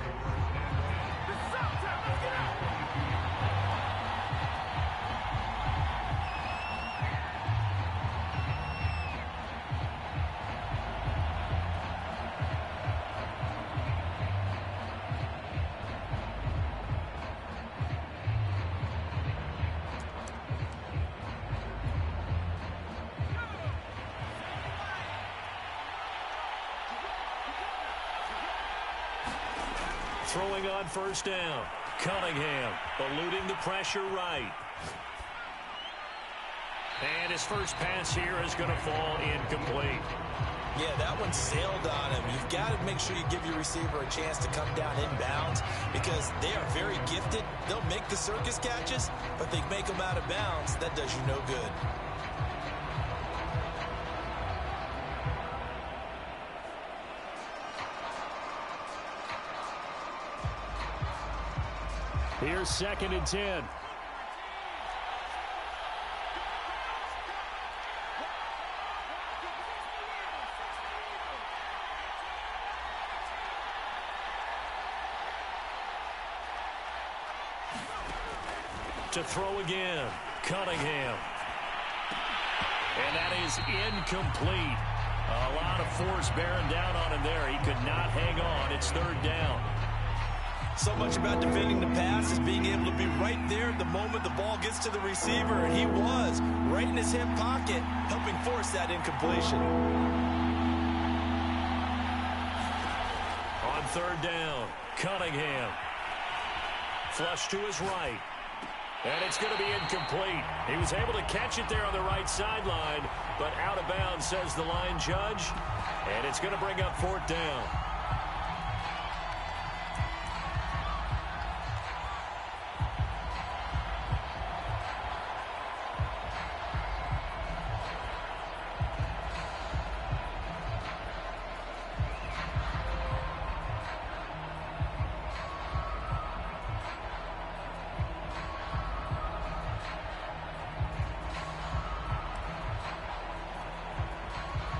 Throwing on first down. Cunningham eluding the pressure right. And his first pass here is going to fall incomplete. Yeah, that one sailed on him. You've got to make sure you give your receiver a chance to come down inbounds because they are very gifted. They'll make the circus catches, but they make them out of bounds. That does you no good. Here's 2nd and 10. To throw again. Cunningham. And that is incomplete. A lot of force bearing down on him there. He could not hang on. It's 3rd down. So much about defending the pass is being able to be right there the moment the ball gets to the receiver, and he was right in his hip pocket, helping force that incompletion. On 3rd down, Cunningham. Flush to his right. And it's going to be incomplete. He was able to catch it there on the right sideline, but out of bounds, says the line judge. And it's going to bring up 4th down.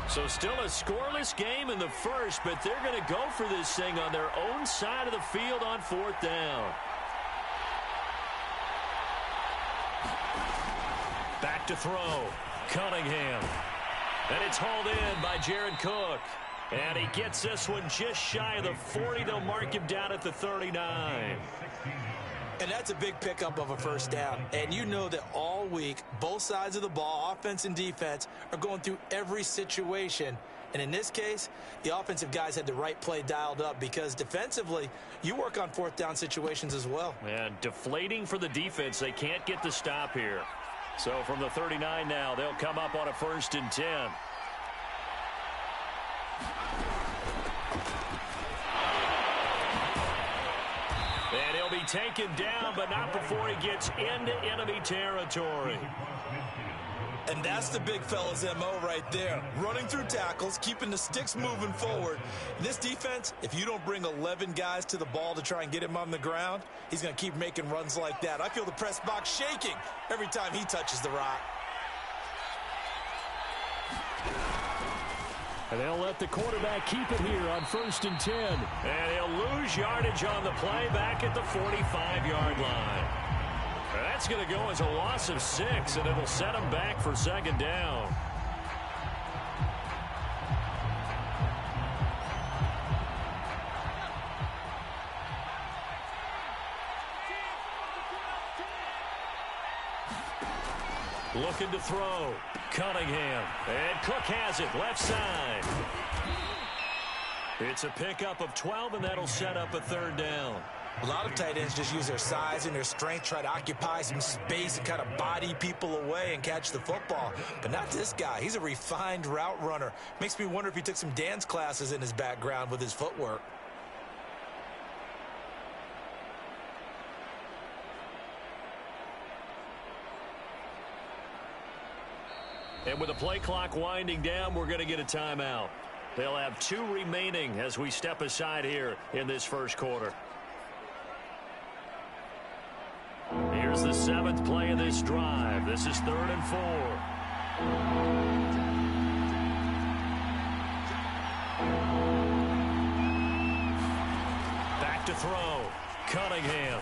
So still a scoreless game in the first, but they're going to go for this thing on their own side of the field on 4th down. Back to throw. Cunningham. And it's hauled in by Jared Cook. And he gets this one just shy of the 40. They'll mark him down at the 39. And that's a big pickup of a 1st down. And you know that all week, both sides of the ball, offense and defense, are going through every situation. And in this case, the offensive guys had the right play dialed up because defensively, you work on 4th down situations as well. And deflating for the defense. They can't get the stop here. So from the 39 now, they'll come up on a 1st and 10. And he'll be taken down, but not before he gets into enemy territory. And that's the big fella's MO right there. Running through tackles, keeping the sticks moving forward. This defense, if you don't bring 11 guys to the ball to try and get him on the ground, he's going to keep making runs like that. I feel the press box shaking every time he touches the rock. And they'll let the quarterback keep it here on 1st and 10. And he'll lose yardage on the play back at the 45-yard line. That's going to go as a loss of 6, and it'll set him back for 2nd down. Looking to throw. Cunningham. And Cook has it. Left side. It's a pickup of 12, and that'll set up a third down. A lot of tight ends just use their size and their strength, try to occupy some space and kind of body people away and catch the football. But not this guy. He's a refined route runner. Makes me wonder if he took some dance classes in his background with his footwork. And with the play clock winding down, we're going to get a timeout. They'll have 2 remaining as we step aside here in this first quarter. Here's the 7th play of this drive. This is 3rd and 4. Back to throw. Cunningham.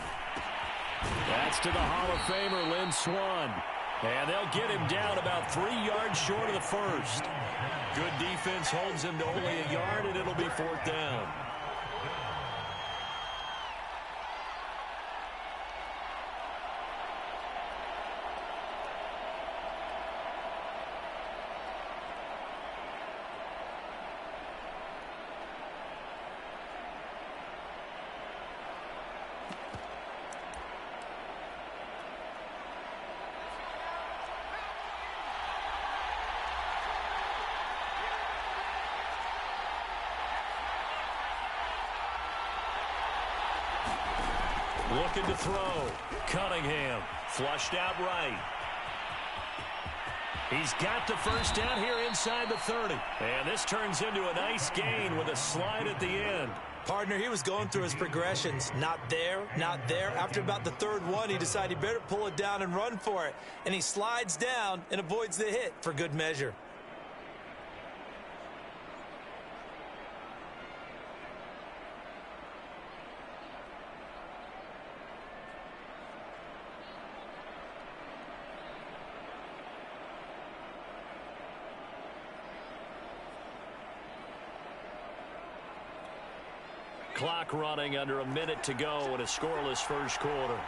That's to the Hall of Famer, Lynn Swann. And they'll get him down about 3 yards short of the first. Good defense holds him to only a yard, and it'll be 4th down. Looking to throw. Cunningham flushed out right. He's got the first down here inside the 30. And this turns into a nice gain with a slide at the end. Partner, he was going through his progressions. Not there, not there. After about the 3rd one, he decided he better pull it down and run for it. And he slides down and avoids the hit for good measure. Clock running under a minute to go in a scoreless first quarter.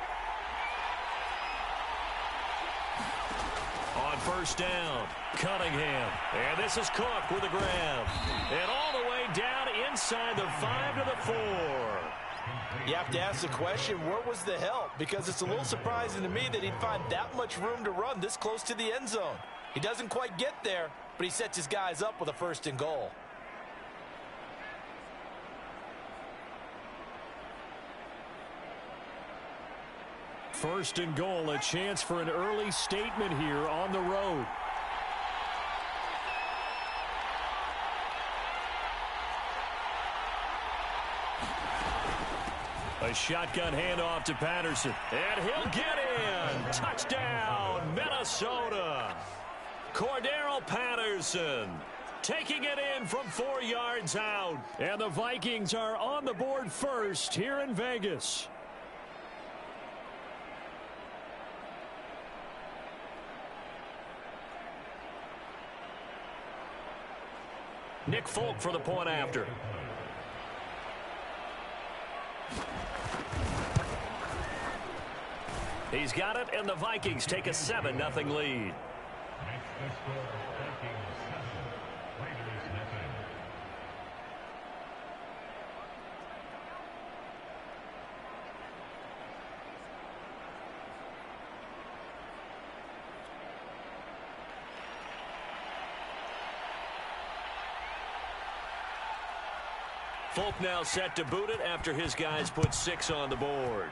On first down, Cunningham. And this is Cook with a grab. And all the way down inside the 5 to the 4. You have to ask the question, where was the help? Because it's a little surprising to me that he'd find that much room to run this close to the end zone. He doesn't quite get there, but he sets his guys up with a 1st and goal. First and goal, a chance for an early statement here on the road. A shotgun handoff to Patterson. And he'll get in. Touchdown, Minnesota. Cordero Patterson taking it in from 4 yards out. And the Vikings are on the board first here in Vegas. Nick Folk for the point after. He's got it, and the Vikings take a 7-0 lead. Folk now set to boot it after his guys put 6 on the board.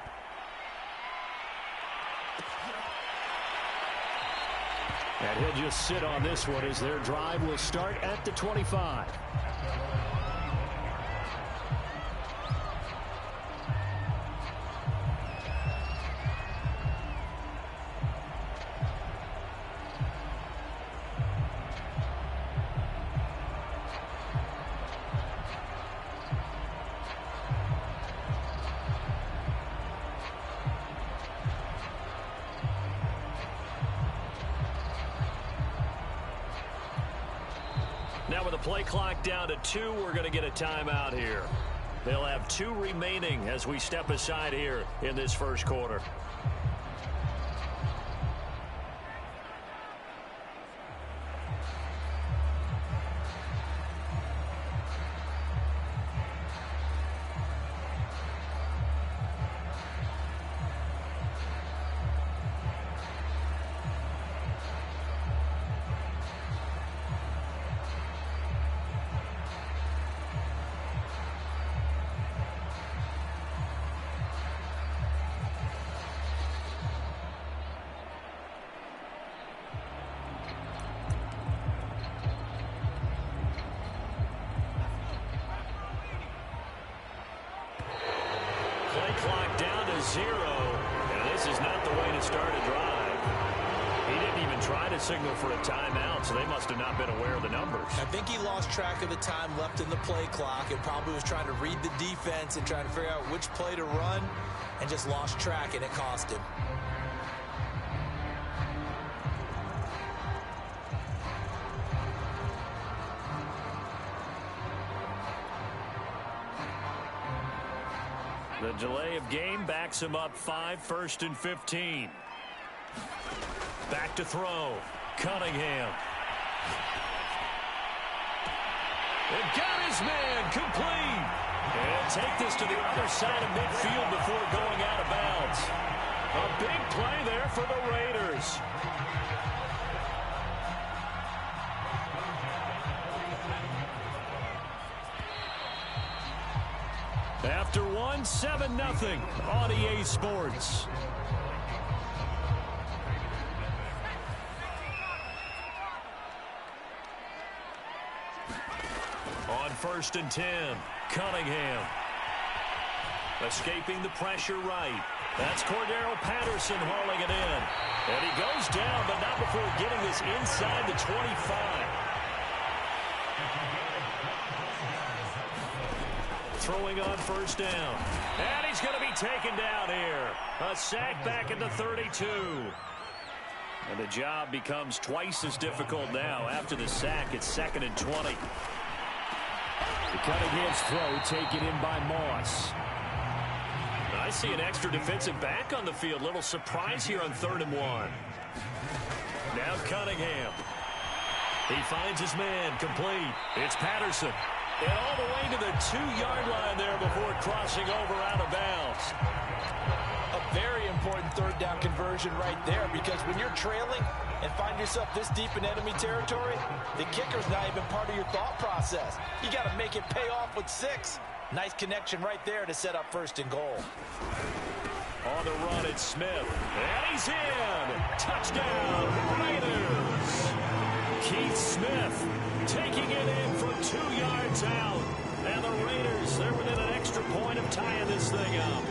And he'll just sit on this one as their drive will start at the 25. Now with the play clock down to 2, we're going to get a timeout here. They'll have 2 remaining as we step aside here in this first quarter. and this is not the way to start a drive. He didn't even try to signal for a timeout, so they must have not been aware of the numbers. I think he lost track of the time left in the play clock and probably was trying to read the defense and trying to figure out which play to run and just lost track, and it cost him. The delay of game backs him up 5, 1st and 15. Back to throw. Cunningham. And got his man complete. And take this to the other side of midfield before going out of bounds. A big play there for the Raiders. After one, 7-0 on EA Sports. On 1st and 10, Cunningham. Escaping the pressure right. That's Cordero Patterson hauling it in. And he goes down, but not before getting this inside the 25. Throwing on 1st down. And he's going to be taken down here. A sack back at the 32. And the job becomes twice as difficult now. After the sack, it's 2nd and 20. The Cunningham's throw taken in by Moss. I see an extra defensive back on the field. Little surprise here on 3rd and 1. Now Cunningham. He finds his man complete. It's Patterson. And all the way to the 2-yard line there before crossing over out of bounds. A very important 3rd down conversion right there, because when you're trailing and find yourself this deep in enemy territory, the kicker's not even part of your thought process. You got to make it pay off with 6. Nice connection right there to set up 1st and goal. On the run, it's Smith. And he's in. Touchdown, Raiders. Keith Smith taking it in from 2 yards out. And the Raiders, they're within an extra point of tying this thing up.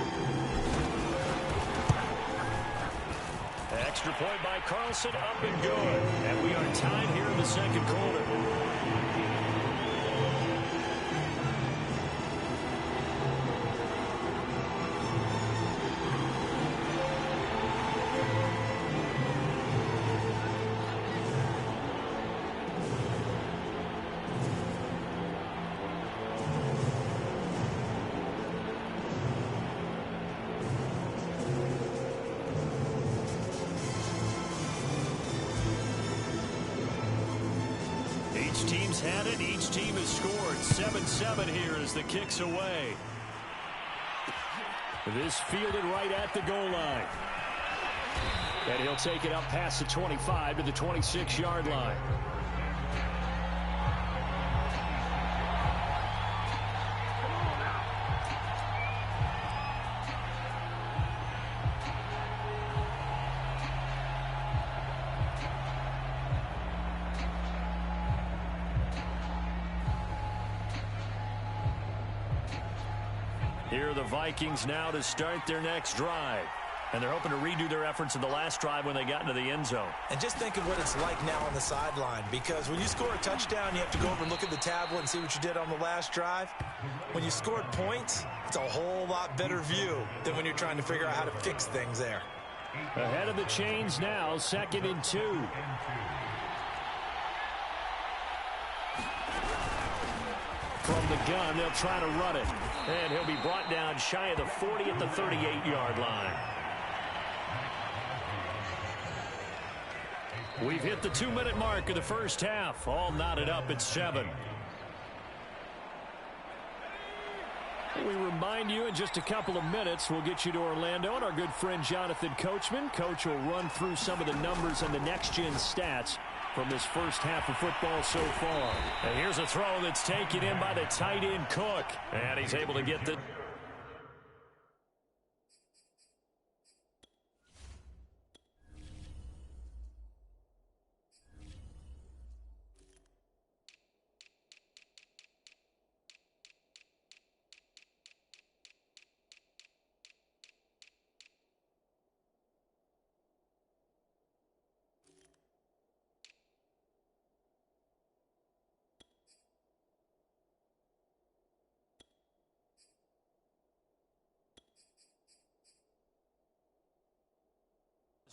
Extra point by Carlson, up and good. And we are tied here in the 2nd quarter. Each team's had it. Each team has scored. 7-7 here as the kick's away. This fielded right at the goal line. And he'll take it up past the 25 to the 26-yard line. Here are the Vikings now to start their next drive. And they're hoping to redo their efforts in the last drive when they got into the end zone. And just think of what it's like now on the sideline, because when you score a touchdown, you have to go over and look at the tablet and see what you did on the last drive. When you scored points, it's a whole lot better view than when you're trying to figure out how to fix things there. Ahead of the chains now, 2nd and 2. From the gun, they'll try to run it. And he'll be brought down shy of the 40 at the 38-yard line. We've hit the 2-minute mark of the first half. All knotted up at 7. We remind you in just a couple of minutes, we'll get you to Orlando and our good friend Jonathan Coachman. Coach will run through some of the numbers and the next-gen stats from this first half of football so far. And here's a throw that's taken in by the tight end Cook. And he's able to get the...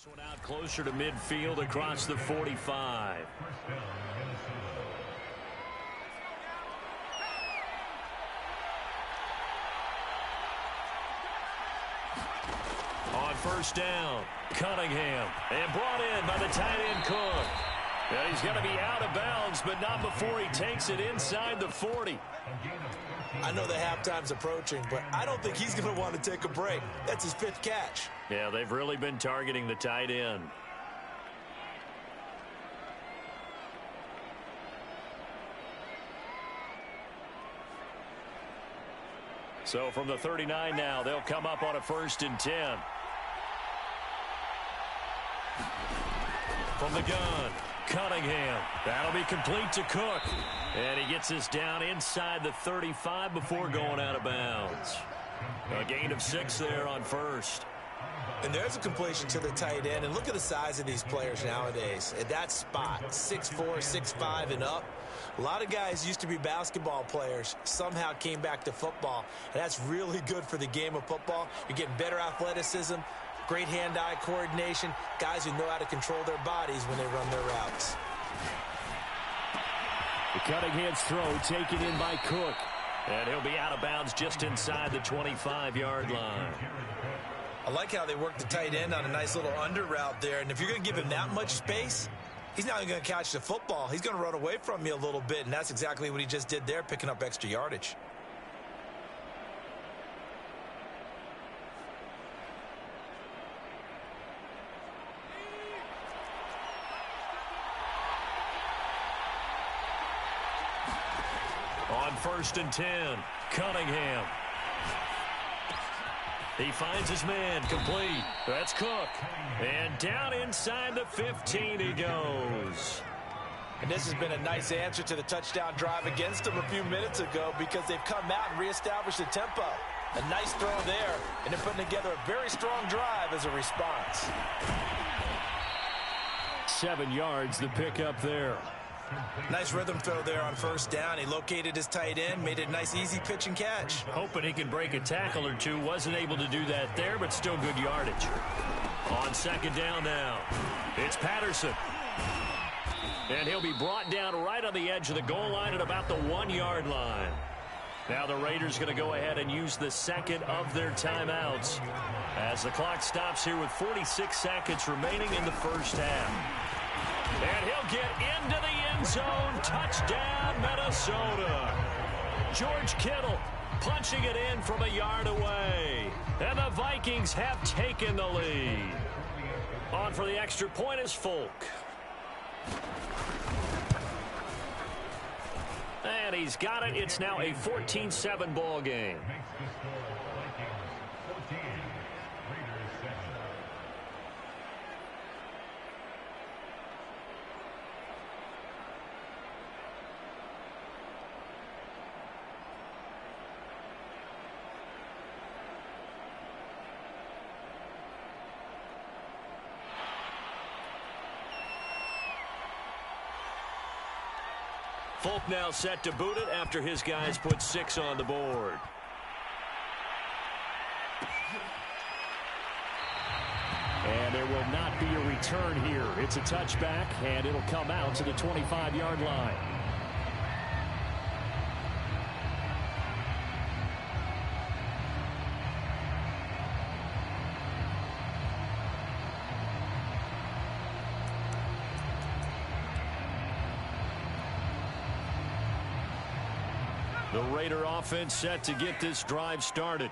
This one out closer to midfield across the 45. On first down, Cunningham. And brought in by the tight end Cook. And he's going to be out of bounds, but not before he takes it inside the 40. I know the halftime's approaching, but I don't think he's going to want to take a break. That's his fifth catch. Yeah, they've really been targeting the tight end. So from the 39 now, they'll come up on a 1st and 10. From the gun, Cunningham. That'll be complete to Cook. And he gets us down inside the 35 before going out of bounds. A gain of 6 there on first. And there's a completion to the tight end. And look at the size of these players nowadays. At that spot, 6'4", 6'5", and up. A lot of guys used to be basketball players, somehow came back to football. And that's really good for the game of football. You're getting better athleticism, great hand-eye coordination, guys who know how to control their bodies when they run their routes. The Cunningham's throw taken in by Cook. And he'll be out of bounds just inside the 25-yard line. I like how they work the tight end on a nice little under route there. And if you're going to give him that much space, he's not going to catch the football. He's going to run away from you a little bit, and that's exactly what he just did there, picking up extra yardage. On 1st and 10, Cunningham. He finds his man, complete. That's Cook. And down inside the 15 he goes. And this has been a nice answer to the touchdown drive against them a few minutes ago because they've come out and reestablished the tempo. A nice throw there, and they're putting together a very strong drive as a response. 7 yards, the pickup there. Nice rhythm throw there on 1st down. He located his tight end, made it a nice, easy pitch and catch. Hoping he can break a tackle or two. Wasn't able to do that there, but still good yardage. On 2nd down now, it's Patterson. And he'll be brought down right on the edge of the goal line at about the 1-yard line. Now the Raiders going to go ahead and use the second of their timeouts as the clock stops here with 46 seconds remaining in the first half. And he'll get into the end zone. Touchdown, Minnesota. George Kittle punching it in from a yard away. And the Vikings have taken the lead. On for the extra point is Folk. And he's got it. It's now a 14-7 ball game. Folk now set to boot it after his guys put 6 on the board. And there will not be a return here. It's a touchback, and it'll come out to the 25-yard line. The Raider offense set to get this drive started.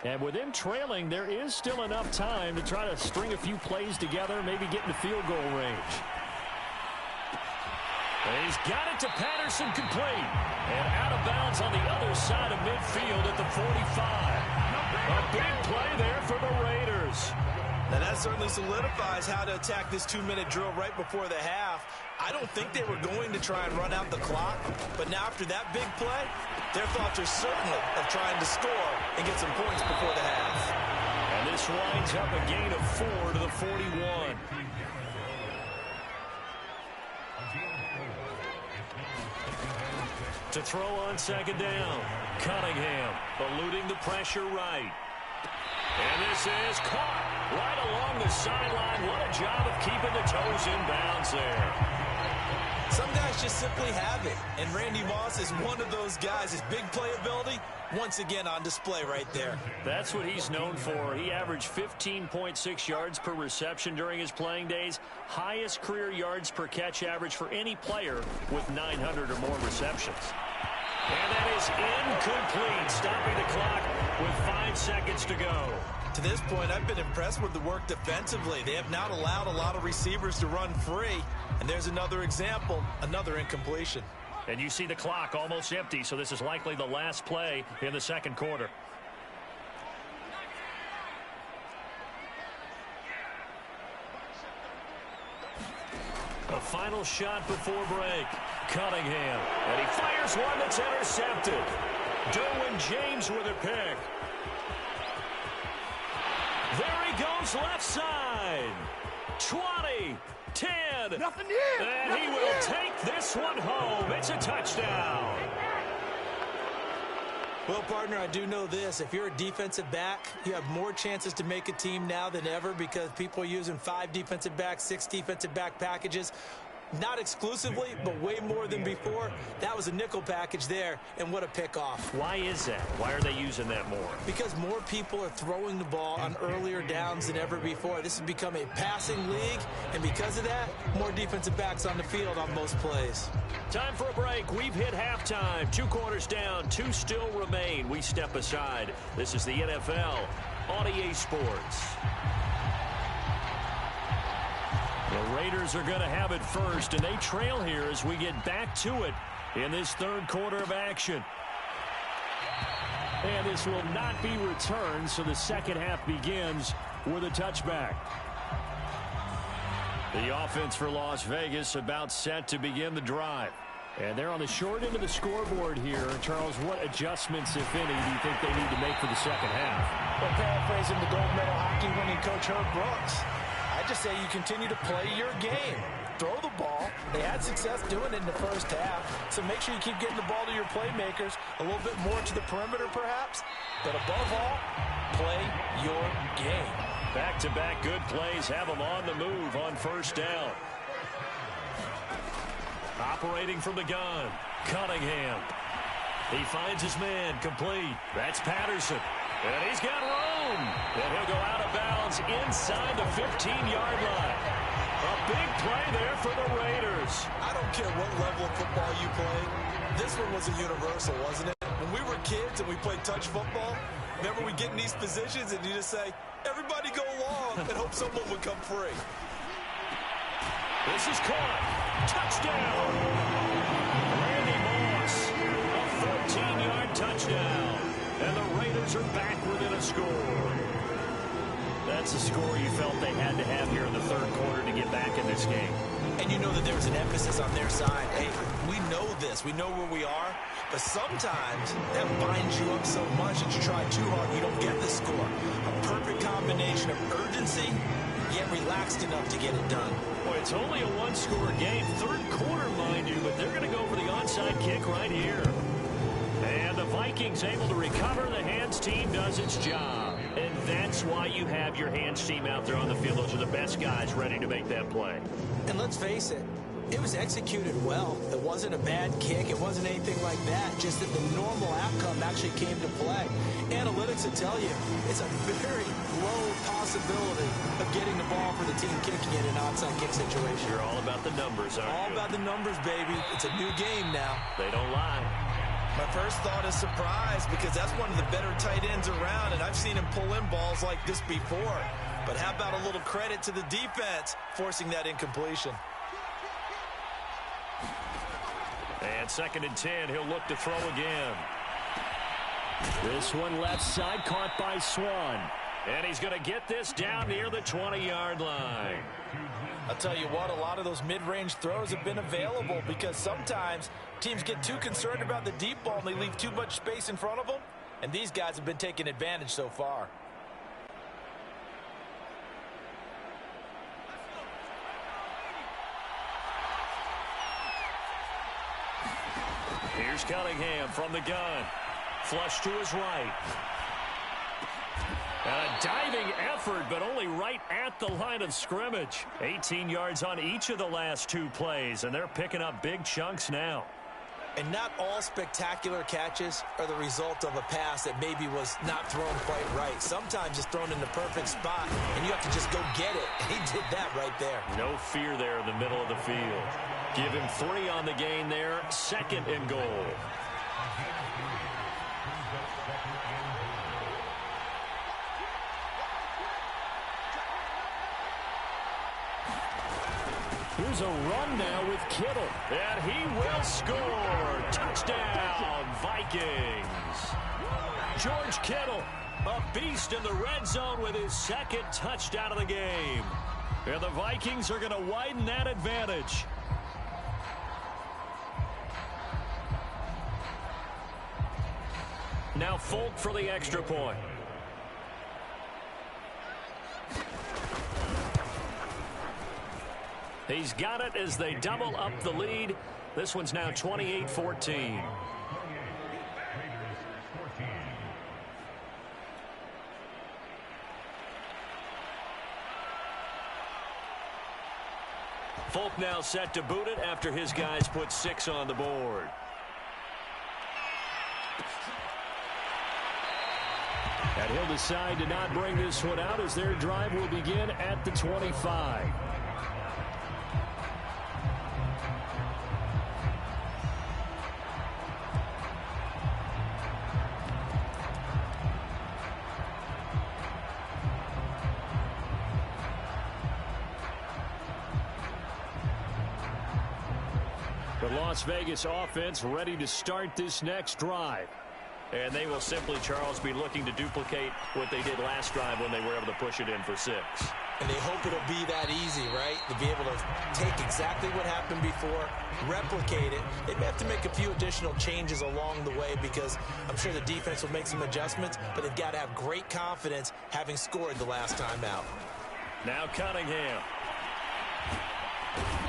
And with them trailing, there is still enough time to try to string a few plays together, maybe get in the field goal range. And he's got it to Patterson, complete. And out of bounds on the other side of midfield at the 45. A big play there for the Raiders. Now that certainly solidifies how to attack this 2-minute drill right before the half. I don't think they were going to try and run out the clock, but now after that big play, their thoughts are certainly of trying to score and get some points before the half. And this winds up a gain of 4 to the 41. To throw on 2nd down, Cunningham eluding the pressure right. And this is caught right along the sideline. What a job of keeping the toes in bounds there. Some guys just simply have it, and Randy Moss is one of those guys. His big playability, once again on display right there. That's what he's known for. He averaged 15.6 yards per reception during his playing days. Highest career yards per catch average for any player with 900 or more receptions. And that is incomplete, stopping the clock with 5 seconds to go. To this point, I've been impressed with the work defensively. They have not allowed a lot of receivers to run free. And there's another example, another incompletion. And you see the clock almost empty, so this is likely the last play in the second quarter. A final shot before break. Cunningham. And he fires one that's intercepted. Derwin James with a pick. There he goes left side. 20, 10. Nothing here. And he will take this one home. It's a touchdown. Well, partner, I do know this. If you're a defensive back, you have more chances to make a team now than ever because people are using 5 defensive backs, 6 defensive back packages. Not exclusively, but way more than before. That was a nickel package there, and what a pickoff. Why is that? Why are they using that more? Because more people are throwing the ball on earlier downs than ever before. This has become a passing league, and because of that, more defensive backs on the field on most plays. Time for a break. We've hit halftime. 2 quarters down, 2 still remain. We step aside. This is the NFL on EA Sports. The Raiders are going to have it first, and they trail here as we get back to it in this third quarter of action. And this will not be returned, so the second half begins with a touchback. The offense for Las Vegas about set to begin the drive. And they're on the short end of the scoreboard here. Charles, what adjustments, if any, do you think they need to make for the second half? Well, paraphrasing the gold medal hockey winning coach Herb Brooks, I just say you continue to play your game. Throw the ball. They had success doing it in the first half, so make sure you keep getting the ball to your playmakers, a little bit more to the perimeter perhaps, but above all, play your game. Back-to-back good plays have them on the move on first down. Operating from the gun, Cunningham. He finds his man, complete. That's Patterson. And he's got room. And he'll go out of bounds inside the 15-yard line. A big play there for the Raiders. I don't care what level of football you play. This one was a universal, wasn't it? When we were kids and we played touch football, remember we get in these positions and you just say, everybody go along and hope someone would come free. This is caught. Touchdown. Randy Moss. A 14-yard touchdown. And the Raiders are back within a score. That's a score you felt they had to have here in the third quarter to get back in this game. And you know that there was an emphasis on their side. Hey, we know this. We know where we are. But sometimes that binds you up so much that you try too hard and you don't get the score. A perfect combination of urgency, yet relaxed enough to get it done. Boy, it's only a one-score game. Third quarter, mind you, but they're going to go for the onside kick right here. And the Vikings able to recover. The hands team does its job. And that's why you have your hands team out there on the field. Those are the best guys ready to make that play. And let's face it, it was executed well. It wasn't a bad kick. It wasn't anything like that. Just that the normal outcome actually came to play. Analytics will tell you it's a very low possibility of getting the ball for the team kicking in an onside kick situation. You're all about the numbers, aren't you? All about the numbers, baby. It's a new game now. They don't lie. My first thought is surprise because that's one of the better tight ends around, and I've seen him pull in balls like this before. But how about a little credit to the defense forcing that incompletion? And 2nd and 10, he'll look to throw again. This one left side, caught by Swan. And he's going to get this down near the 20-yard line. I'll tell you what, a lot of those mid-range throws have been available because sometimes teams get too concerned about the deep ball and they leave too much space in front of them. And these guys have been taking advantage so far. Here's Cunningham from the gun. Flush to his right. And a diving effort, but only right at the line of scrimmage. 18 yards on each of the last 2 plays, and they're picking up big chunks now. And not all spectacular catches are the result of a pass that maybe was not thrown quite right. Sometimes it's thrown in the perfect spot, and you have to just go get it. And he did that right there. No fear there in the middle of the field. Give him 3 on the gain there. 2nd and goal. Here's a run now with Kittle. And he will score. Touchdown, Vikings. George Kittle, a beast in the red zone with his 2nd touchdown of the game. And the Vikings are going to widen that advantage. Now Folk for the extra point. He's got it as they double up the lead. This one's now 28-14. Folk now set to boot it after his guys put 6 on the board. And he'll decide to not bring this one out as their drive will begin at the 25. The Las Vegas offense ready to start this next drive. And they will simply, Charles, be looking to duplicate what they did last drive when they were able to push it in for 6. And they hope it'll be that easy, right? To be able to take exactly what happened before, replicate it. They may have to make a few additional changes along the way because I'm sure the defense will make some adjustments, but they've got to have great confidence having scored the last time out. Now Cunningham.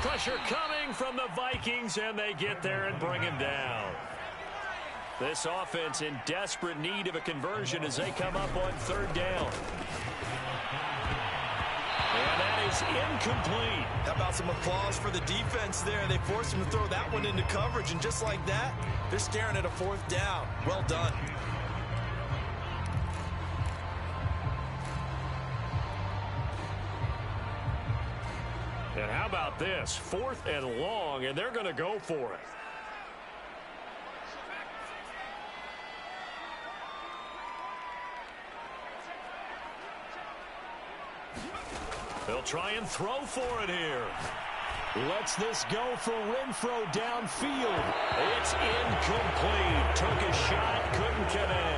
Pressure coming from the Vikings, and they get there and bring him down. This offense in desperate need of a conversion as they come up on 3rd down. And that is incomplete. How about some applause for the defense there? They forced him to throw that one into coverage, and just like that, they're staring at a 4th down. Well done. And how about this? 4th and long, and they're going to go for it. They'll try and throw for it here. Lets this go for Renfro downfield. It's incomplete. Took a shot, couldn't connect.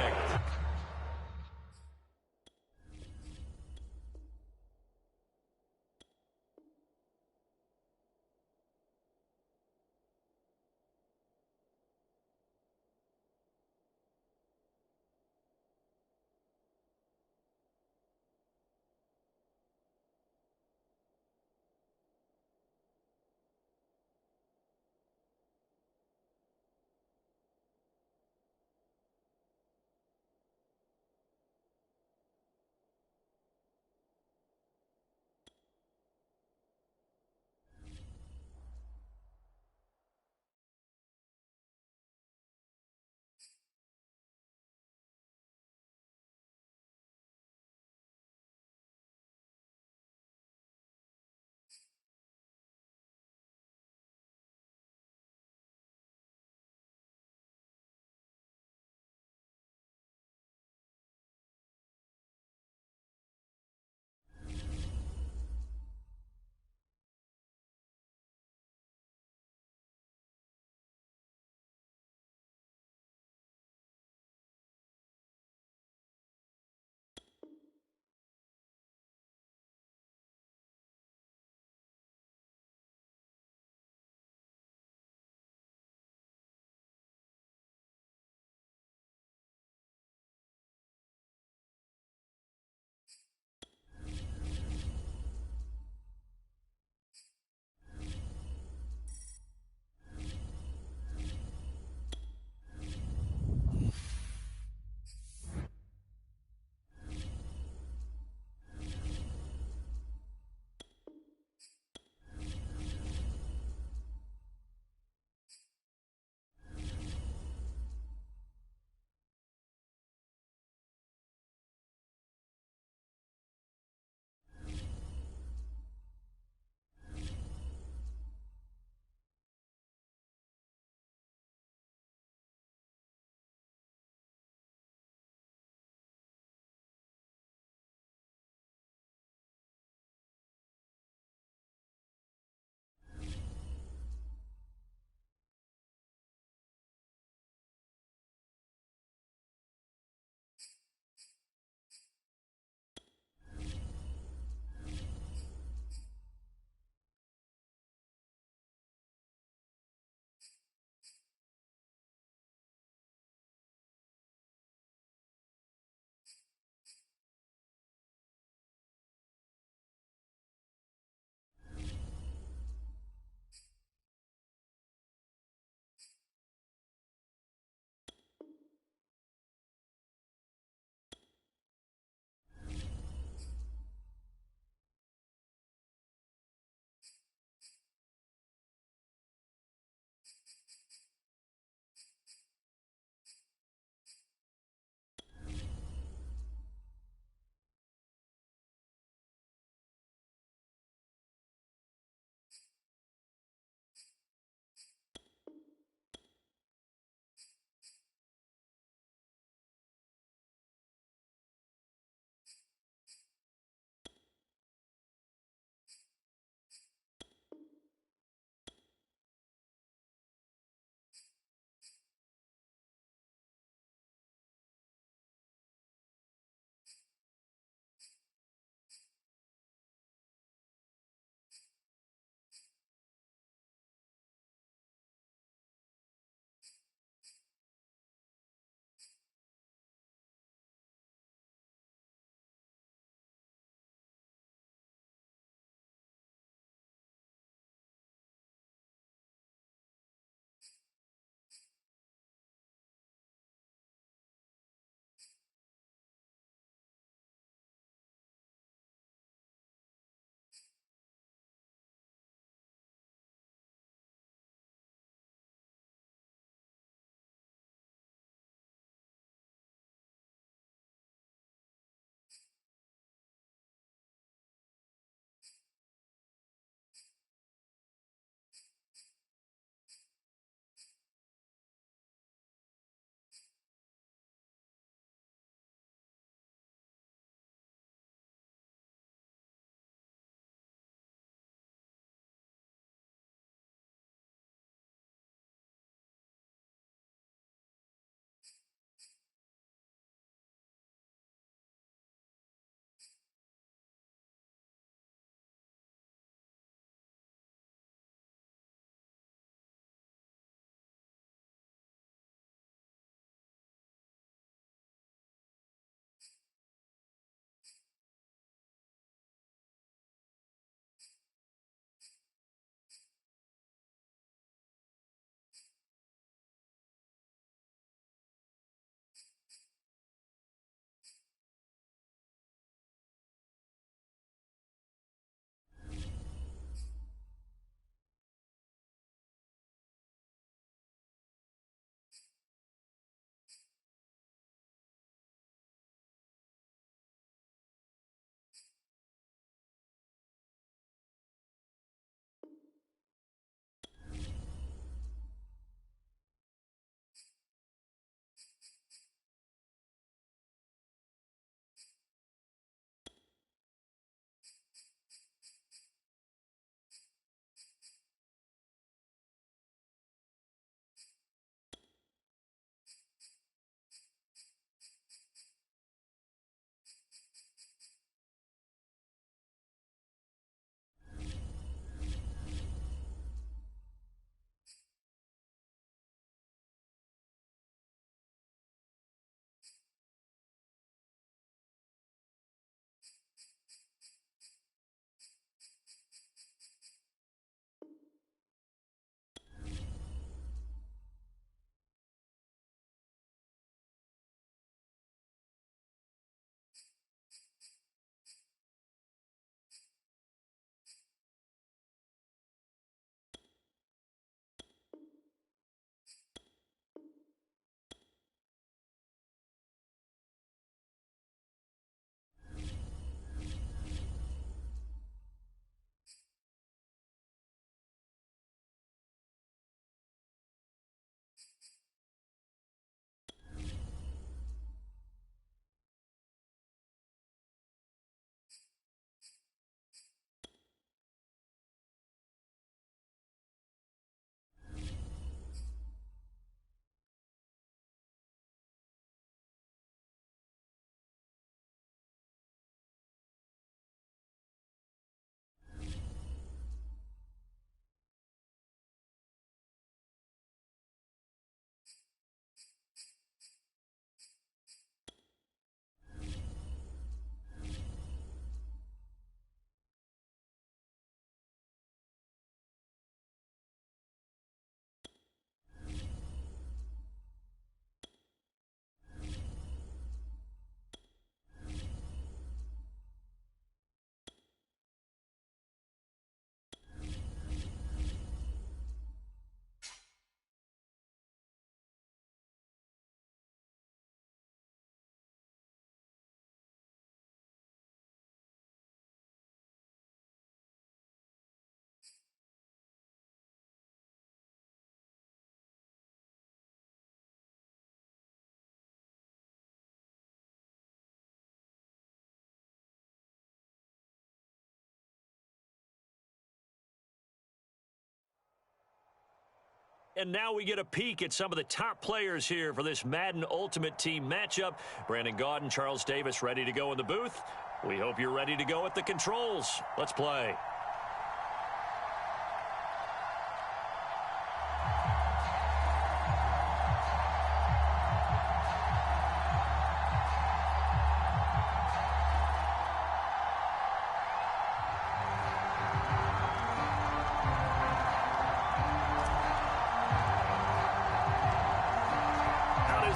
and now we get a peek at some of the top players here for this Madden Ultimate Team matchup. Brandon Gaudin, Charles Davis ready to go in the booth. We hope you're ready to go at the controls. Let's play.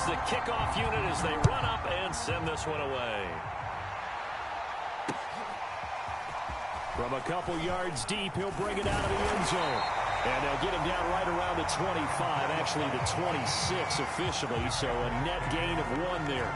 The kickoff unit as they run up and send this one away. From a couple yards deep, he'll bring it out of the end zone. And they'll get him down right around the 25, actually the 26 officially, so a net gain of 1 there.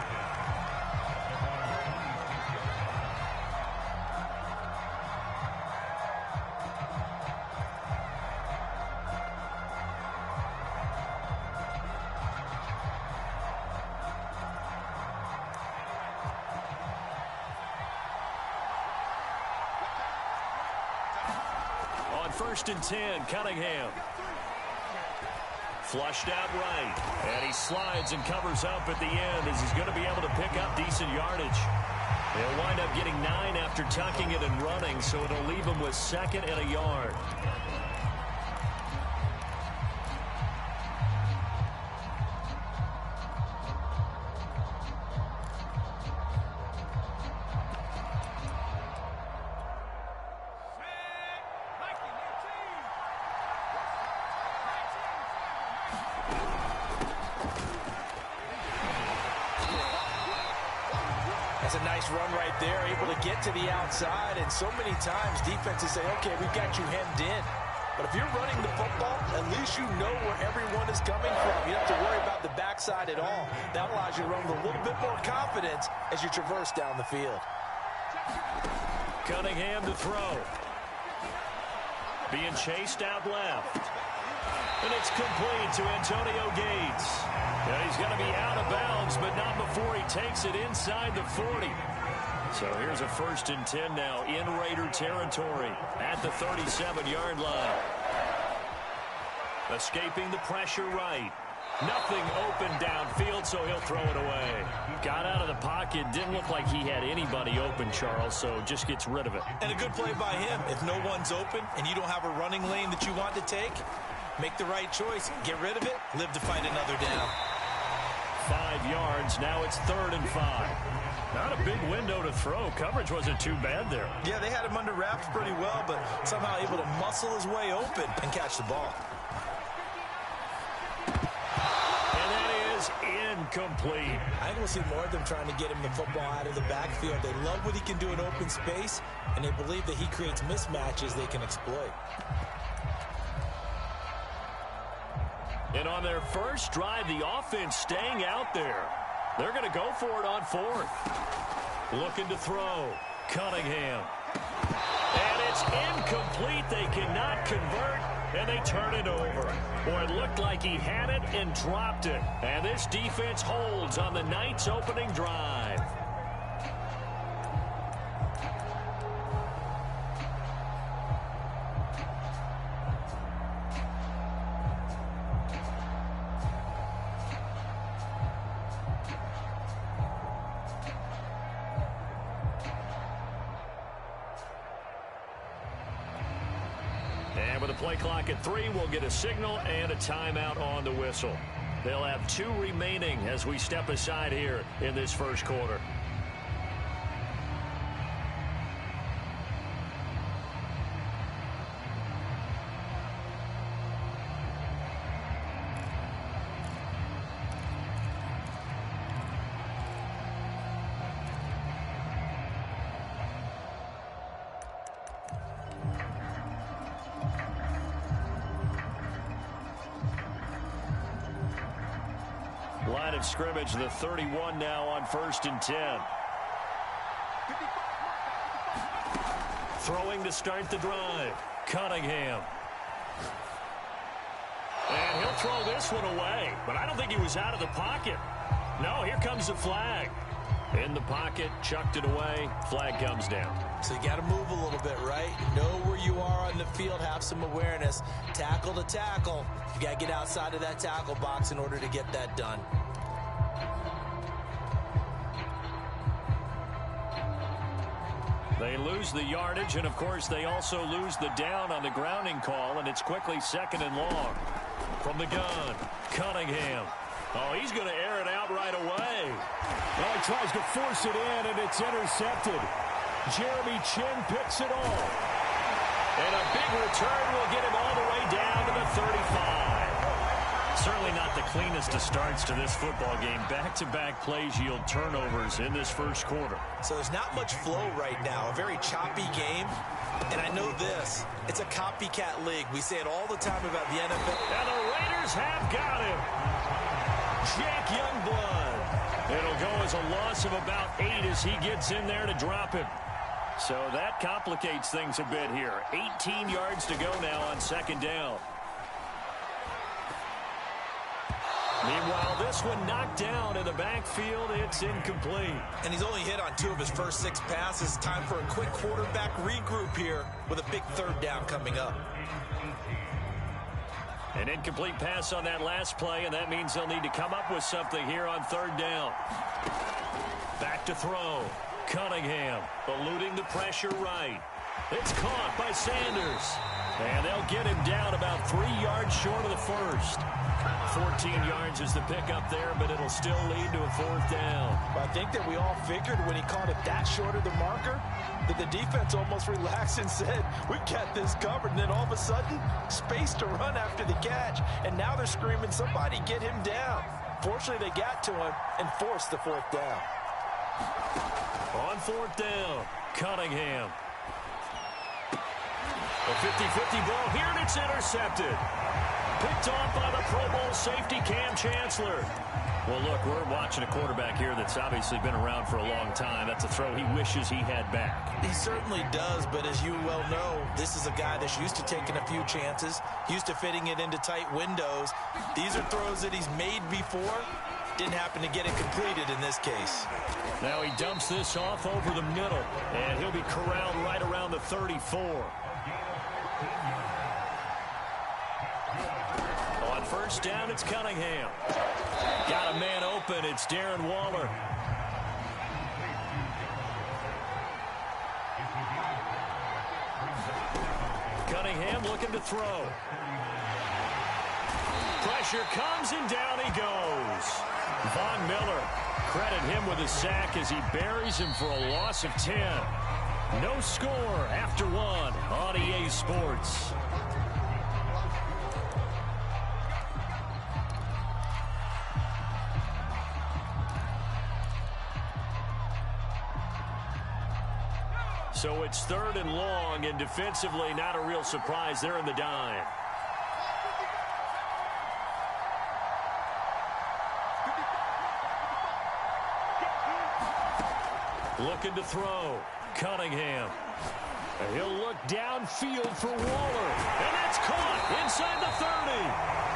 First and 10, Cunningham. Flushed out right. And he slides and covers up at the end as he's going to be able to pick up decent yardage. He'll wind up getting 9 after tucking it and running, so it'll leave him with 2nd and a yard. That's a nice run right there, able to get to the outside, and so many times defenses say, okay, we've got you hemmed in. But if you're running the football, at least you know where everyone is coming from. You don't have to worry about the backside at all. That allows you to run with a little bit more confidence as you traverse down the field. Cunningham to throw. Being chased out left. And it's complete to Antonio Gates. And he's going to be out of bounds, but not before he takes it inside the 40. So here's a 1st and 10 now in Raider territory at the 37-yard line. Escaping the pressure right. Nothing open downfield, so he'll throw it away. Got out of the pocket. Didn't look like he had anybody open, Charles, so just gets rid of it. And a good play by him. If no one's open and you don't have a running lane that you want to take, make the right choice. Get rid of it. Live to fight another down. 5 yards. Now it's 3rd and 5. Not a big window to throw. Coverage wasn't too bad there. Yeah, they had him under wraps pretty well, but somehow able to muscle his way open and catch the ball. And that is incomplete. I think we'll see more of them trying to get him the football out of the backfield. They love what he can do in open space, and they believe that he creates mismatches they can exploit. And on their first drive, the offense staying out there. They're going to go for it on 4th. Looking to throw. Cunningham. And it's incomplete. They cannot convert, and they turn it over. Or it looked like he had it and dropped it. And this defense holds on the night's opening drive. And with a play clock at 3, we'll get a signal and a timeout on the whistle. They'll have 2 remaining as we step aside here in this first quarter. Line of scrimmage, the 31 now on 1st and 10. Throwing to start the drive. Cunningham. And he'll throw this one away, but I don't think he was out of the pocket. No, here comes the flag. In the pocket, chucked it away, flag comes down. So you got to move a little bit, right? Know where you are on the field, have some awareness. Tackle to tackle. You got to get outside of that tackle box in order to get that done. They lose the yardage, and of course they also lose the down on the grounding call, and it's quickly 2nd and long. From the gun, Cunningham. Oh, he's going to air it out right away. Well, he tries to force it in, and it's intercepted. Jeremy Chin picks it off. And a big return will get him all the way down to the 35. Certainly not the cleanest of starts to this football game. Back-to-back plays yield turnovers in this first quarter. So there's not much flow right now. A very choppy game. And I know this. It's a copycat league. We say it all the time about the NFL. And the Raiders have got him. Jack Youngblood. It'll go as a loss of about 8 as he gets in there to drop him. So that complicates things a bit here. 18 yards to go now on 2nd down. Meanwhile, this one knocked down in the backfield. It's incomplete. And he's only hit on 2 of his first 6 passes. Time for a quick quarterback regroup here with a big 3rd down coming up. An incomplete pass on that last play, and that means they'll need to come up with something here on 3rd down. Back to throw. Cunningham eluding the pressure right. It's caught by Sanders. And they'll get him down about 3 yards short of the first. 14 yards is the pickup there, but it'll still lead to a 4th down. I think that we all figured when he caught it that short of the marker that the defense almost relaxed and said, we've got this covered. And then all of a sudden, space to run after the catch. And now they're screaming, somebody get him down. Fortunately, they got to him and forced the 4th down. On 4th down, Cunningham. A 50-50 ball here, and it's intercepted. Picked off by the Pro Bowl safety, Cam Chancellor. Well, look, we're watching a quarterback here that's obviously been around for a long time. That's a throw he wishes he had back. He certainly does, but as you well know, this is a guy that's used to taking a few chances, used to fitting it into tight windows. These are throws that he's made before. Didn't happen to get it completed in this case. Now he dumps this off over the middle, and he'll be corralled right around the 34. On 1st down, it's Cunningham. Got a man open. It's Darren Waller. Cunningham looking to throw. Pressure comes, and down he goes. Von Miller, credit him with a sack as he buries him for a loss of 10. No score after 1 on EA Sports. So it's 3rd and long, and defensively not a real surprise. They're in the dime. Looking to throw. Cunningham. And he'll look downfield for Waller. And that's caught inside the 30.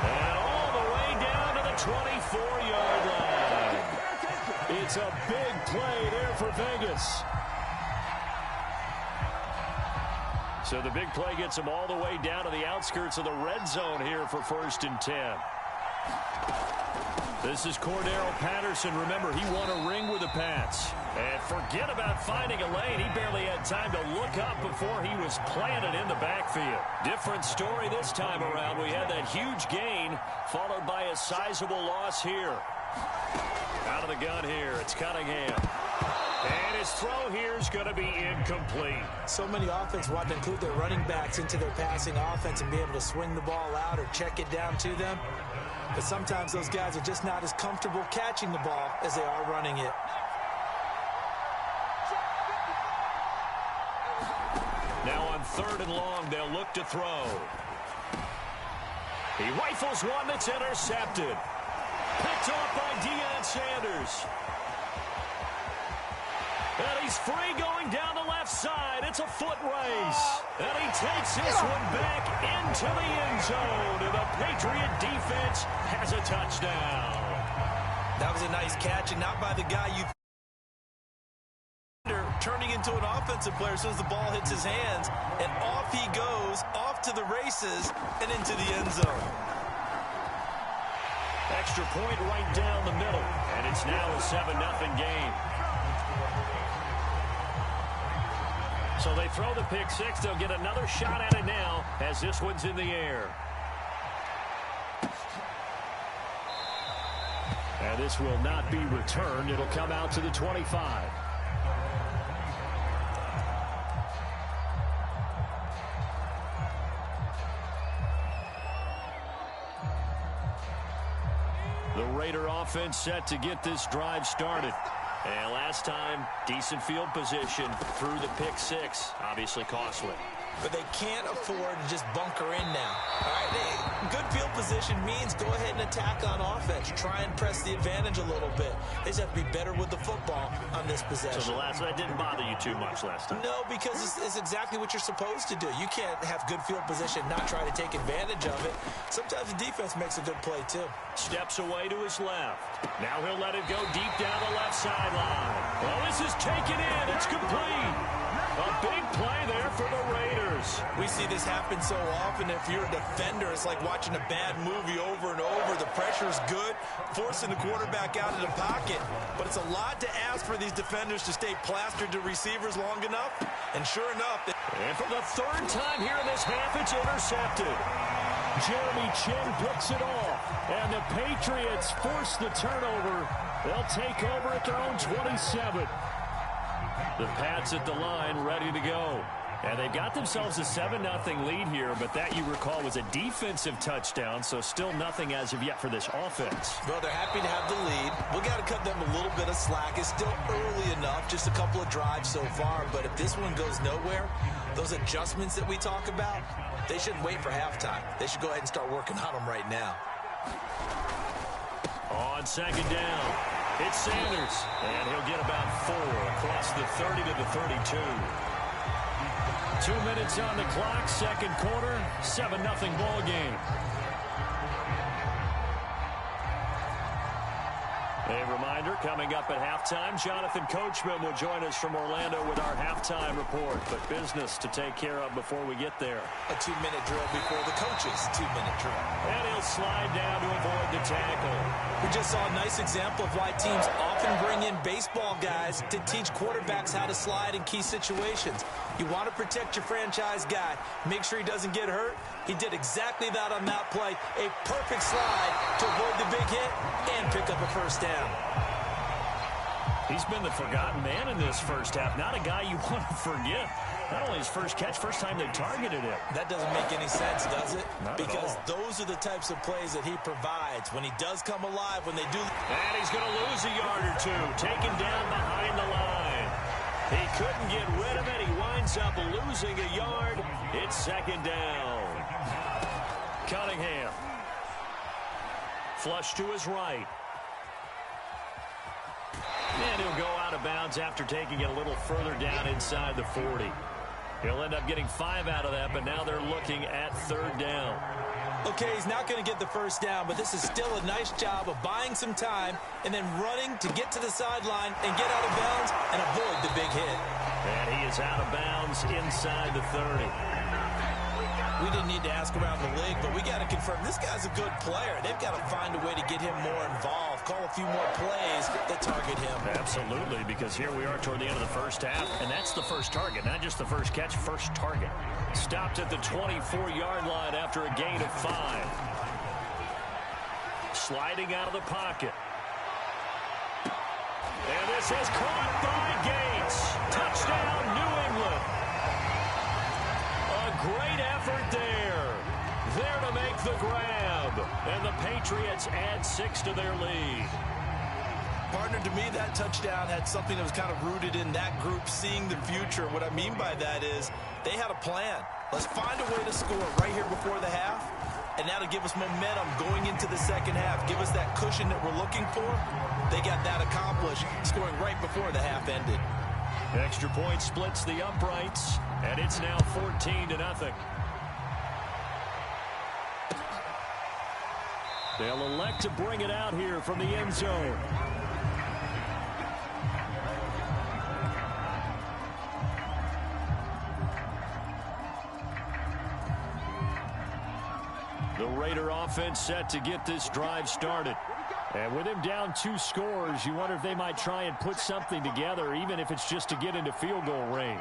And all the way down to the 24-yard line. It's a big play there for Vegas. So the big play gets him all the way down to the outskirts of the red zone here for 1st and 10. This is Cordero Patterson. Remember, he won a ring with the Pats. And forget about finding a lane. He barely had time to look up before he was planted in the backfield. Different story this time around. We had that huge gain followed by a sizable loss here. Out of the gun here, it's Cunningham. And his throw here is going to be incomplete. So many offenses want to include their running backs into their passing offense and be able to swing the ball out or check it down to them. But sometimes those guys are just not as comfortable catching the ball as they are running it. Now on 3rd and long, they'll look to throw. He rifles one that's intercepted. Picked off by Deion Sanders. And he's free going down the left side. It's a foot race. And he takes this one back into the end zone. And the Patriot defense has a touchdown. That was a nice catch, and not by the guy you turning into an offensive player as soon as the ball hits his hands. And off he goes, off to the races, and into the end zone. Extra point right down the middle. And it's now a 7-0 game. So they throw the pick six. They'll get another shot at it now as this one's in the air. And this will not be returned. It'll come out to the 25. The Raider offense set to get this drive started. And last time, decent field position through the pick six. Obviously costly. But they can't afford to just bunker in now. All right, good field position means go ahead and attack on offense. Try and press the advantage a little bit. They just have to be better with the football on this possession. So that didn't bother you too much last time? No, because it's exactly what you're supposed to do. You can't have good field position, not try to take advantage of it. Sometimes the defense makes a good play, too. Steps away to his left. Now he'll let it go deep down the left sideline. Well, this is taken in. It's complete. A big play there for the Raiders. We see this happen so often. If you're a defender, it's like watching a bad movie over and over. The pressure's good, forcing the quarterback out of the pocket. But it's a lot to ask for these defenders to stay plastered to receivers long enough. And sure enough. And for the third time here in this half, it's intercepted. Jeremy Chin picks it off. And the Patriots force the turnover. They'll take over at their own 27. The Pats at the line, ready to go. And they've got themselves a 7-0 lead here, but that, you recall, was a defensive touchdown, so still nothing as of yet for this offense. Well, they're happy to have the lead. We got to cut them a little bit of slack. It's still early enough, just a couple of drives so far, but if this one goes nowhere, those adjustments that we talk about, they shouldn't wait for halftime. They should go ahead and start working on them right now. On second down, it's Sanders, and he'll get about 4 across the 30 to the 32. 2 minutes on the clock, second quarter, 7-0 ball game. A reminder, coming up at halftime, Jonathan Coachman will join us from Orlando with our halftime report. But business to take care of before we get there. A 2-minute drill before the coach's 2-minute drill. And he'll slide down to avoid the tackle. We just saw a nice example of why teams often bring in baseball guys to teach quarterbacks how to slide in key situations. You want to protect your franchise guy. Make sure he doesn't get hurt. He did exactly that on that play. A perfect slide to avoid the big hit and pick up a first down. He's been the forgotten man in this first half. Not a guy you want to forget. Not only his first catch, first time they targeted him. That doesn't make any sense, does it? Not because at all. Those are the types of plays that he provides. When he does come alive, when they do. And he's going to lose a yard or two. Taken down behind the line. He couldn't get rid of it. He winds up losing a yard. It's second down. Cunningham. Flush to his right. And he'll go out of bounds after taking it a little further down inside the 40. He'll end up getting 5 out of that, but now they're looking at third down. Okay, he's not going to get the first down, but this is still a nice job of buying some time and then running to get to the sideline and get out of bounds and avoid the big hit. And he is out of bounds inside the 30. We didn't need to ask around the league, but we got to confirm this guy's a good player. They've got to find a way to get him more involved, call a few more plays that target him. Absolutely, because here we are toward the end of the first half, and that's the first target, not just the first catch, first target. Stopped at the 24-yard line after a gain of 5. Sliding out of the pocket. And this is caught by Gates. Touchdown, New England. A great effort there. There to make the grab. And the Patriots add 6 to their lead. Partner, to me, that touchdown had something that was kind of rooted in that group seeing the future. What I mean by that is they had a plan. Let's find a way to score right here before the half, and that'll give us momentum going into the second half. Give us that cushion that we're looking for. They got that accomplished, scoring right before the half ended. Extra point splits the uprights, and it's now 14-0. They'll elect to bring it out here from the end zone. The Raider offense set to get this drive started. And with him down 2 scores, you wonder if they might try and put something together, even if it's just to get into field goal range.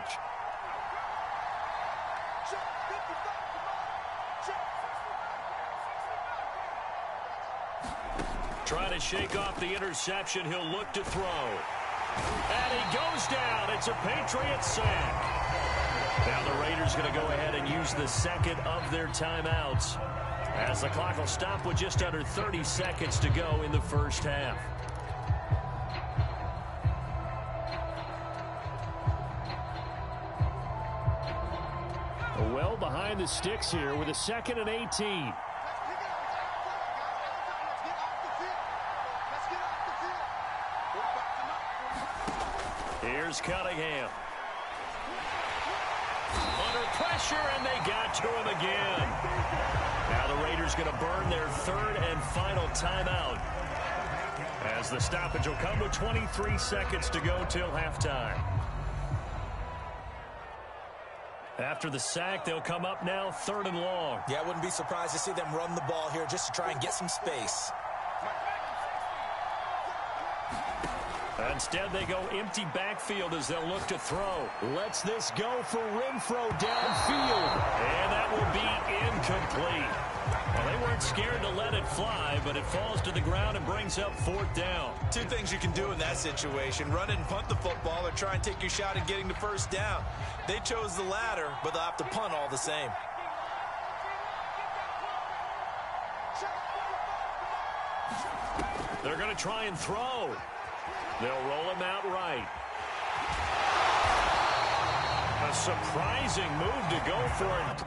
Trying to shake off the interception. He'll look to throw. And he goes down. It's a Patriot sack. Now the Raiders going to go ahead and use the second of their timeouts, as the clock will stop with just under 30 seconds to go in the first half. Well behind the sticks here with a 2nd and 18. Here's Cunningham. Under pressure, and they got to him again. Now the Raiders going to burn their 3rd and final timeout, as the stoppage will come with 23 seconds to go till halftime. After the sack, they'll come up now 3rd and long. Yeah, I wouldn't be surprised to see them run the ball here just to try and get some space. Instead, they go empty backfield as they'll look to throw. Lets this go for Renfro downfield. And that will be incomplete. Well, they weren't scared to let it fly, but it falls to the ground and brings up 4th down. 2 things you can do in that situation: run it and punt the football, or try and take your shot at getting the 1st down. They chose the latter, but they'll have to punt all the same. They're going to try and throw. They'll roll him out right. A surprising move to go for it.